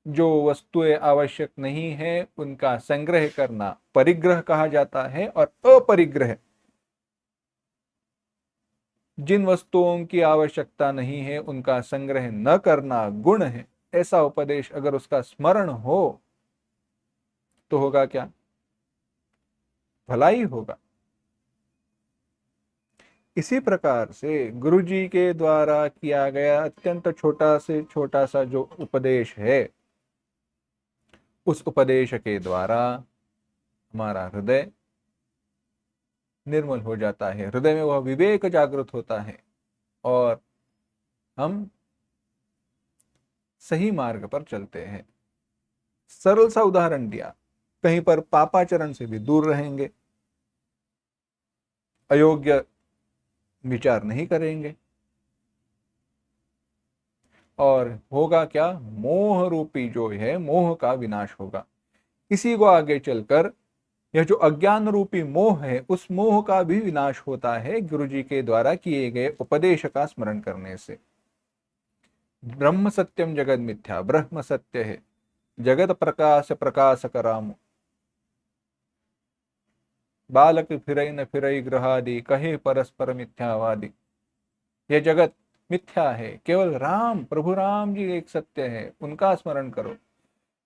जो वस्तुएं आवश्यक नहीं है उनका संग्रह करना परिग्रह कहा जाता है, और अपरिग्रह जिन वस्तुओं की आवश्यकता नहीं है उनका संग्रह न करना गुण है। ऐसा उपदेश अगर उसका स्मरण हो तो होगा क्या? भलाई होगा। इसी प्रकार से गुरुजी के द्वारा किया गया अत्यंत छोटा से छोटा सा जो उपदेश है, उस उपदेश के द्वारा हमारा हृदय निर्मल हो जाता है, हृदय में वह विवेक जागृत होता है और हम सही मार्ग पर चलते हैं। सरल सा उदाहरण दिया, कहीं पर पापाचरण से भी दूर रहेंगे, अयोग्य विचार नहीं करेंगे, और होगा क्या? मोह रूपी जो है, मोह का विनाश होगा। इसी को आगे चलकर यह जो अज्ञान रूपी मोह है, उस मोह का भी विनाश होता है गुरुजी के द्वारा किए गए उपदेश का स्मरण करने से। ब्रह्म सत्यम जगत मिथ्या, ब्रह्म सत्य है, जगत प्रकाश प्रकाशक राम, बालक फिरई न फिरई ग्रहादि, कहे परस्पर मिथ्यावादी। यह जगत मिथ्या है, केवल राम, प्रभु राम जी एक सत्य है, उनका स्मरण करो।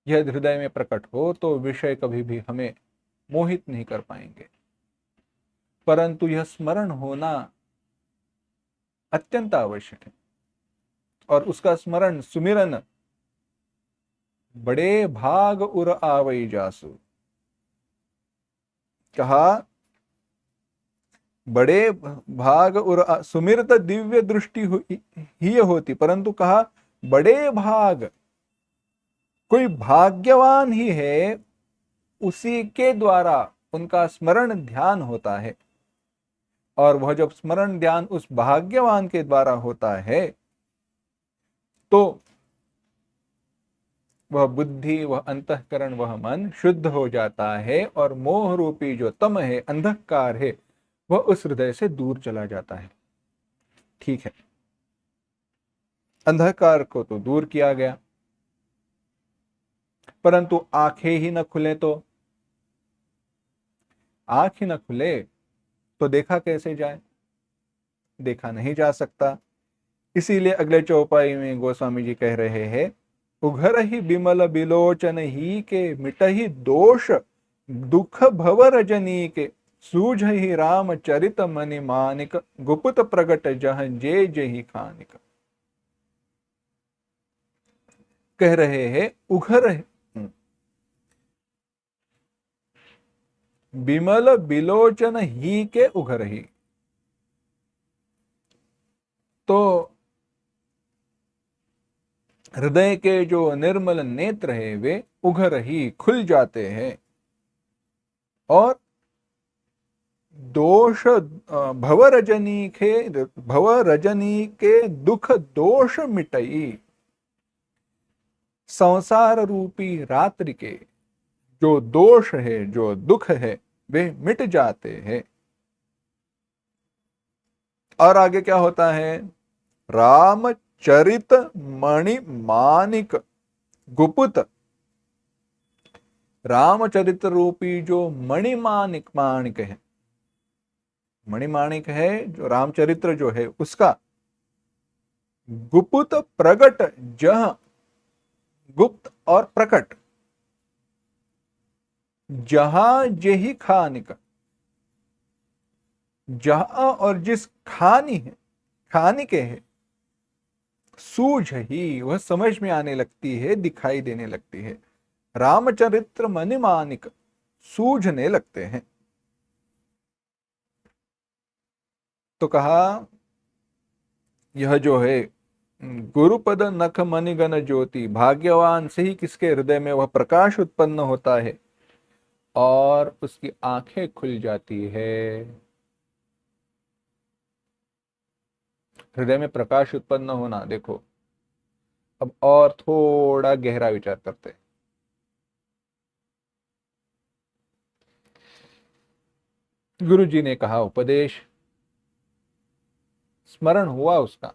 यह हृदय में प्रकट हो तो विषय कभी भी हमें मोहित नहीं कर पाएंगे, परंतु यह स्मरण होना अत्यंत आवश्यक है, और उसका स्मरण सुमिरन बड़े भाग उर आवई जासु। कहा बड़े भाग उर सुमिरत दिव्य दृष्टि ही होती, परंतु कहा बड़े भाग, कोई भाग्यवान ही है उसी के द्वारा उनका स्मरण ध्यान होता है, और वह जब स्मरण ध्यान उस भाग्यवान के द्वारा होता है तो वह बुद्धि, वह अंतःकरण, वह मन शुद्ध हो जाता है, और मोह रूपी जो तम है, अंधकार है, वह उस हृदय से दूर चला जाता है। ठीक है, अंधकार को तो दूर किया गया, परंतु आंखें ही न खुले तो, आंख ही न खुले तो देखा कैसे जाए? देखा नहीं जा सकता। इसीलिए अगले चौपाई में गोस्वामी जी कह रहे हैं, उघरहि बिमल बिलोचन ही के मिटहि दोष दुख भव रजनी के सूझहि राम चरित मनि मानिक गुप्त प्रगट जह जे जही खानिक। कह रहे हैं उघर बिमल बिलोचन ही के उघर ही, तो हृदय के जो निर्मल नेत्र है वे उघर ही खुल जाते हैं और दोष भव रजनी के दुख दोष मिटई, संसार रूपी रात्रि के जो दोष है जो दुख है वे मिट जाते हैं। और आगे क्या होता है, राम चरित मणि मानिक गुप्त, रामचरित्र रूपी जो मणिमानिक माणिक है, मणिमाणिक है जो रामचरित्र जो है उसका गुप्त प्रगट जह, गुप्त और प्रकट, जहां जेहि खानिक, जहां और जिस खानी है खानी के है, सूझ ही वह समझ में आने लगती है, दिखाई देने लगती है। रामचरित्र मणिमानिक सूझने लगते हैं। तो कहा यह जो है गुरुपद नख मणिगण ज्योति, भाग्यवान से ही किसके हृदय में वह प्रकाश उत्पन्न होता है और उसकी आंखें खुल जाती है। हृदय में प्रकाश उत्पन्न होना, देखो अब और थोड़ा गहरा विचार करते हैं। गुरु जी ने कहा उपदेश, स्मरण हुआ उसका,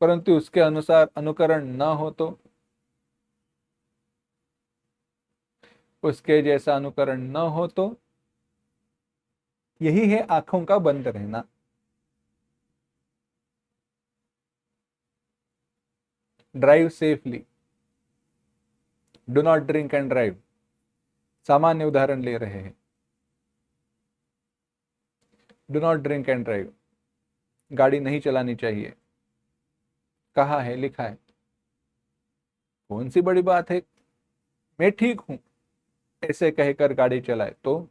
परंतु उसके अनुसार अनुकरण न हो तो, उसके जैसा अनुकरण न हो तो यही है आंखों का बंद रहना। Drive safely, do not drink and drive, सामान्य उदाहरण ले रहे हैं। Do not drink and drive, गाड़ी नहीं चलानी चाहिए, कहा है, लिखा है, कौन सी बड़ी बात है, मैं ठीक हूं ऐसे कहकर गाड़ी चलाए तो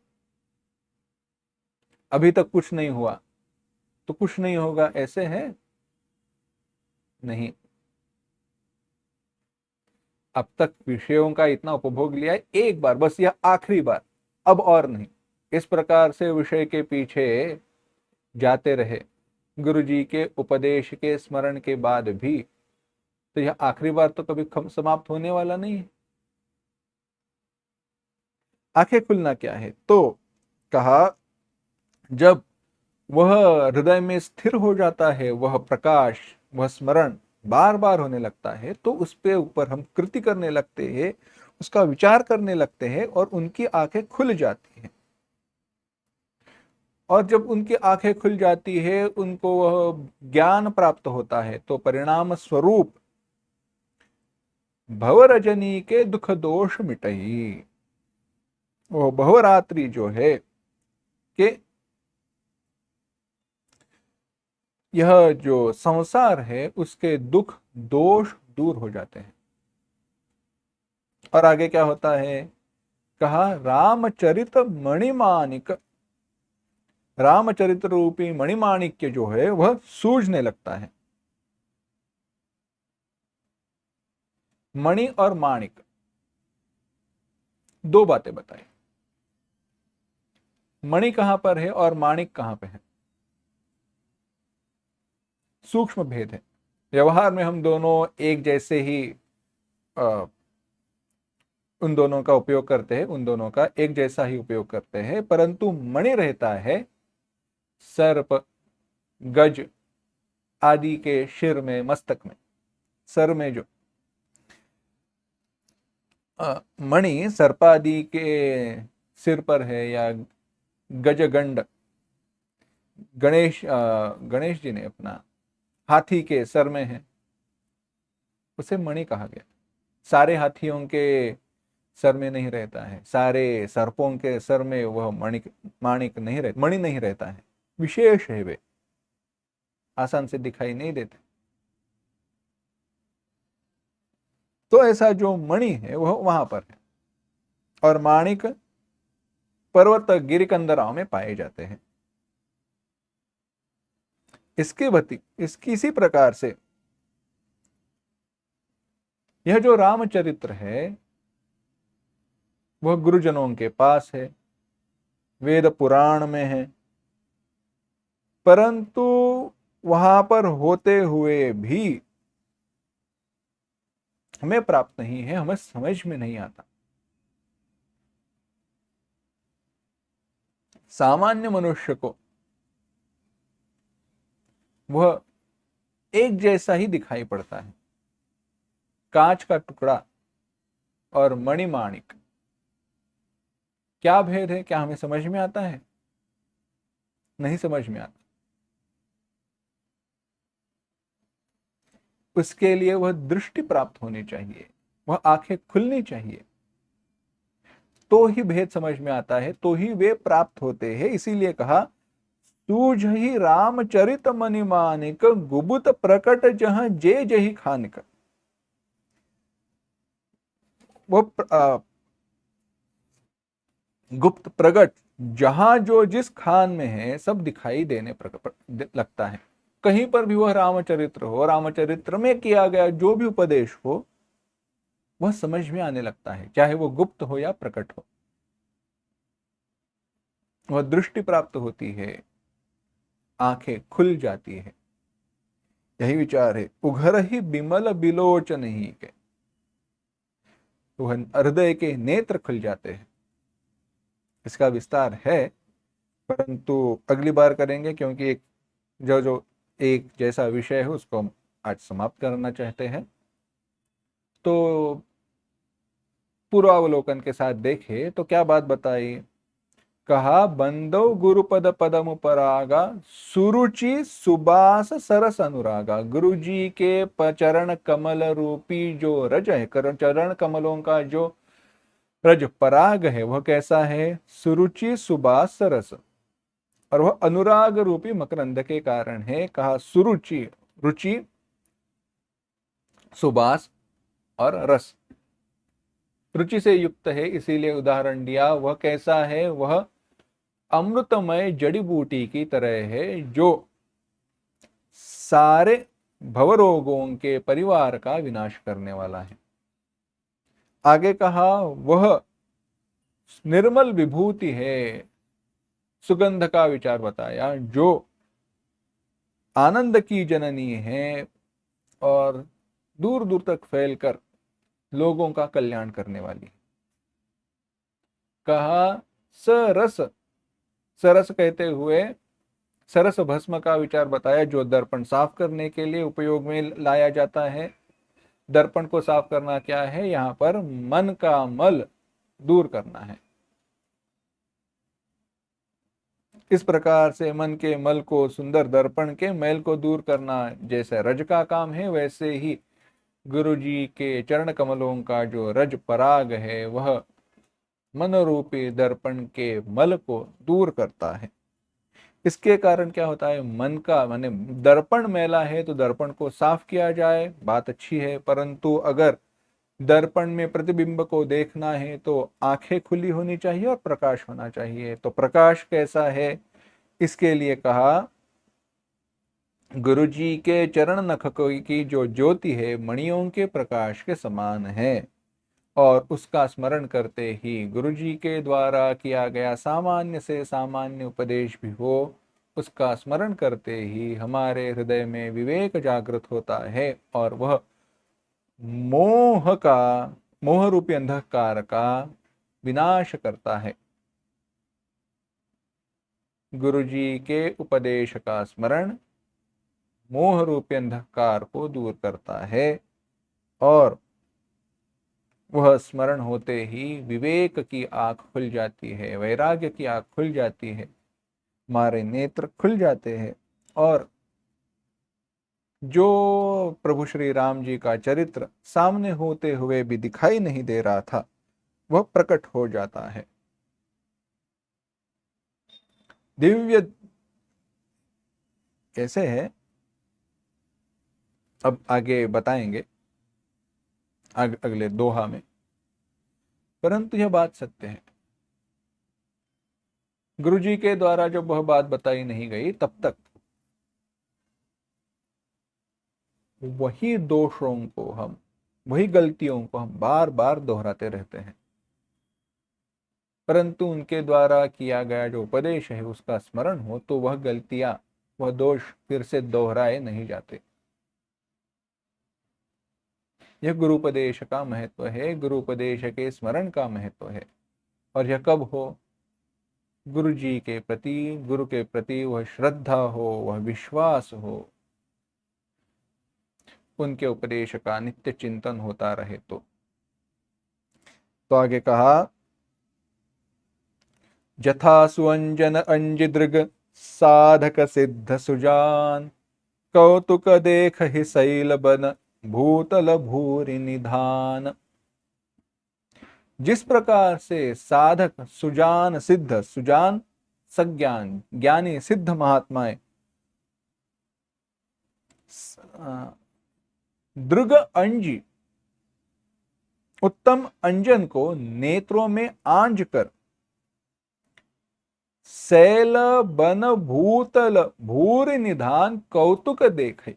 अभी तक कुछ नहीं हुआ तो कुछ नहीं होगा, ऐसे है नहीं। अब तक विषयों का इतना उपभोग लिया है, एक बार बस, यह आखिरी बार, अब और नहीं। इस प्रकार से विषय के पीछे जाते रहे गुरु जी के उपदेश के स्मरण के बाद भी, तो यह आखिरी बार तो कभी समाप्त होने वाला नहीं है। आंखें खुलना क्या है, तो कहा जब वह हृदय में स्थिर हो जाता है, वह प्रकाश, वह स्मरण बार बार होने लगता है, तो उस पे ऊपर हम कृति करने लगते हैं, उसका विचार करने लगते हैं और उनकी आंखें खुल जाती हैं। और जब उनकी आंखें खुल जाती है, उनको वह ज्ञान प्राप्त होता है, तो परिणाम स्वरूप भवरजनी के दुख दोष मिटई, वो भवरात्रि जो है कि यह जो संसार है उसके दुख दोष दूर हो जाते हैं। और आगे क्या होता है, कहा रामचरित मणिमानिक, रामचरित्र रूपी मणिमाणिक्य जो है वह सूझने लगता है। मणि और माणिक, दो बातें बताई, मणि कहां पर है और माणिक कहां पे है, सूक्ष्म भेद है। व्यवहार में हम दोनों एक जैसे ही उन दोनों का उपयोग करते हैं, उन दोनों का एक जैसा ही उपयोग करते हैं, परंतु मणि रहता है सर्प, गज आदि के शिर में, मस्तक में, सर में जो मणि सर्पादि के सिर पर है, या गजगंड गणेश जी ने अपना हाथी के सर में है, उसे मणि कहा गया। सारे हाथियों के सर में नहीं रहता है, सारे सर्पों के सर में वह माणिक नहीं रहता, मणि नहीं रहता है, विशेष है वे, आसान से दिखाई नहीं देते। तो ऐसा जो मणि है वह वहां पर है, और माणिक पर्वत गिरिकंदराओं में पाए जाते हैं। इसकी इसी प्रकार से यह जो रामचरित्र है वह गुरुजनों के पास है, वेद पुराण में है, परंतु वहां पर होते हुए भी हमें प्राप्त नहीं है, हमें समझ में नहीं आता। सामान्य मनुष्य को वह एक जैसा ही दिखाई पड़ता है। कांच का टुकड़ा और मणिमाणिक, क्या भेद है? क्या हमें समझ में आता है? नहीं समझ में आता। उसके लिए वह दृष्टि प्राप्त होनी चाहिए, वह आंखें खुलनी चाहिए, तो ही भेद समझ में आता है, तो ही वे प्राप्त होते हैं। इसीलिए कहा, सूझ ही रामचरित मणिमानिक, गुबुत प्रकट जहां जे जही खानिक। वो गुप्त प्रकट जहां जो जिस खान में है सब दिखाई देने लगता है। कहीं पर भी वह रामचरित्र हो, रामचरित्र में किया गया जो भी उपदेश हो वह समझ में आने लगता है, चाहे वो गुप्त हो या प्रकट हो। वह दृष्टि प्राप्त होती है, आंखें खुल जाती है। यही विचार है, उघर ही बिमल बिलोचन ही के, वह हृदय के नेत्र खुल जाते हैं। इसका विस्तार है, परंतु अगली बार करेंगे, क्योंकि जो एक जैसा विषय है उसको हम आज समाप्त करना चाहते हैं। तो पूर्वावलोकन के साथ देखें तो क्या बात बताई? कहा, बंदो गुरुपद पदम परागा, सुरुचि सुबास सरस अनुरागा। गुरु जी के चरण कमल रूपी जो रज है, चरण कमलों का जो रज पराग है वह कैसा है? सुरुचि सुबास सरस, और वह अनुराग रूपी मकरंद के कारण है। कहा, सुरुचि, रुचि, सुबास और रस, रुचि से युक्त है, इसीलिए उदाहरण दिया। वह कैसा है? वह अमृतमय जड़ी बूटी की तरह है, जो सारे भवरोगों के परिवार का विनाश करने वाला है। आगे कहा, वह निर्मल विभूति है, सुगंध का विचार बताया, जो आनंद की जननी है और दूर दूर तक फैलकर लोगों का कल्याण करने वाली। कहा, सरस, सरस कहते हुए सरस भस्म का विचार बताया, जो दर्पण साफ करने के लिए उपयोग में लाया जाता है। दर्पण को साफ करना क्या है? यहां पर मन का मल दूर करना है। इस प्रकार से मन के मल को, सुंदर दर्पण के मैल को दूर करना जैसे रज का काम है, वैसे ही गुरु जी के चरण कमलों का जो रज पराग है वह मन रूपी दर्पण के मल को दूर करता है। इसके कारण क्या होता है? मन का माने दर्पण मैला है तो दर्पण को साफ किया जाए, बात अच्छी है, परंतु अगर दर्पण में प्रतिबिंब को देखना है तो आंखें खुली होनी चाहिए और प्रकाश होना चाहिए। तो प्रकाश कैसा है? इसके लिए कहा, गुरु जी के चरण नख की जो ज्योति है मणियों के प्रकाश के समान है, और उसका स्मरण करते ही गुरु जी के द्वारा किया गया सामान्य से सामान्य उपदेश भी हो, उसका स्मरण करते ही हमारे हृदय में विवेक जागृत होता है, और वह मोह रूपी अंधकार का विनाश करता है। गुरु जी के उपदेश का स्मरण मोह रूपी अंधकार को दूर करता है, और वह स्मरण होते ही विवेक की आंख खुल जाती है, वैराग्य की आंख खुल जाती है, हमारे नेत्र खुल जाते हैं, और जो प्रभु श्री राम जी का चरित्र सामने होते हुए भी दिखाई नहीं दे रहा था, वह प्रकट हो जाता है। दिव्य कैसे है अब आगे बताएंगे अगले दोहा में, परंतु यह बात सत्य है। गुरु जी के द्वारा जब वह बात बताई नहीं गई, तब तक वही दोषों को हम, वही गलतियों को हम बार बार दोहराते रहते हैं, परंतु उनके द्वारा किया गया जो उपदेश है उसका स्मरण हो तो वह गलतियां, वह दोष फिर से दोहराए नहीं जाते। यह गुरुपदेश का महत्व है, गुरुपदेश के स्मरण का महत्व है। और यह कब हो? गुरु जी के प्रति, गुरु के प्रति वह श्रद्धा हो, वह विश्वास हो, उनके उपदेश का नित्य चिंतन होता रहे तो आगे कहा, जथा सुअंजन अंजिदृग साधक सिद्ध सुजान, कौतुक देख ही शैल बन भूतल भूरि निधान। जिस प्रकार से साधक सुजान सिद्ध, सुजान सज्ञान ज्ञानी सिद्ध महात्माएं दृग अंजी उत्तम अंजन को नेत्रों में आंज कर शैल बन भूतल भूरि निधान कौतुक देखे।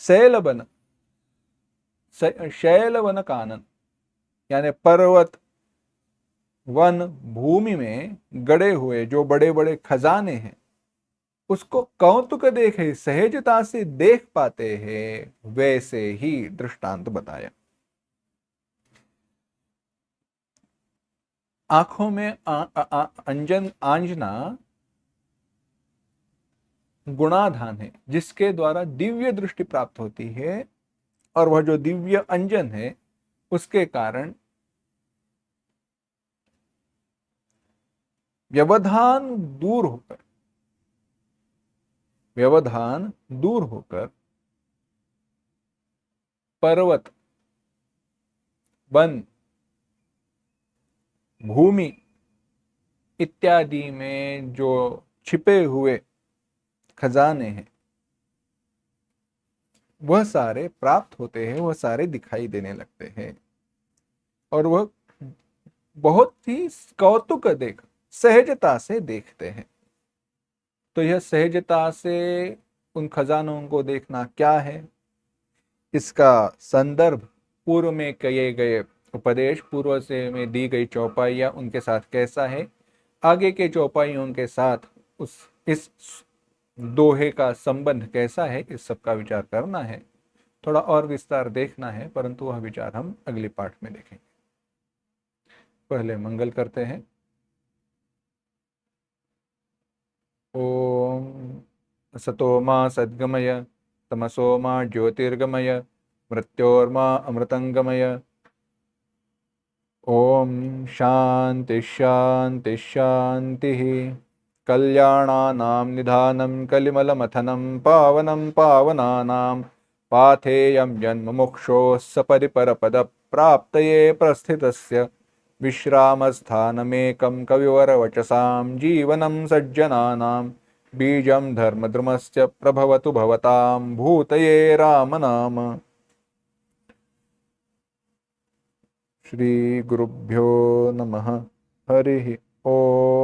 शैल बन, शैल वन कानन यानी पर्वत वन भूमि में गड़े हुए जो बड़े बड़े खजाने हैं, उसको कौतुक देखे, सहजता से देख पाते हैं, वैसे ही दृष्टांत बताया। आंखों में अंजन आंजना गुणाधान है, जिसके द्वारा दिव्य दृष्टि प्राप्त होती है, और वह जो दिव्य अंजन है उसके कारण व्यवधान दूर होकर, व्यवधान दूर होकर पर्वत वन भूमि इत्यादि में जो छिपे हुए खजाने हैं वह सारे प्राप्त होते हैं, वह सारे दिखाई देने लगते हैं, और वह बहुत ही कौतुक देख, सहजता से देखते हैं। तो यह सहजता से उन खजानों को देखना क्या है, इसका संदर्भ पूर्व में किए गए उपदेश, पूर्व से में दी गई चौपाइयां उनके साथ कैसा है, आगे के चौपाइयों के साथ इस दोहे का संबंध कैसा है, इस सब का विचार करना है, थोड़ा और विस्तार देखना है, परंतु वह विचार हम अगले पाठ में देखेंगे। पहले मंगल करते हैं। ओम सतो मा सद्गमय, तमसो मा ज्योतिर्गमय, मृत्योर्मा अमृतंगमय। ओम शांति शांति शांति। कल्याणानां निधानं कलिमलमथनं पावनं पावनानां, पाथेयं जन्ममोक्षोऽस्य परिपरपदप्राप्तये प्रस्थितस्य विश्रामस्थानमेकं कविवरवचसां जीवनं सज्जनानां, बीजं धर्मद्रुमस्य प्रभवतु भवतां भूतये रामनाम। श्री गुरुभ्यो नमः। हरि ओम।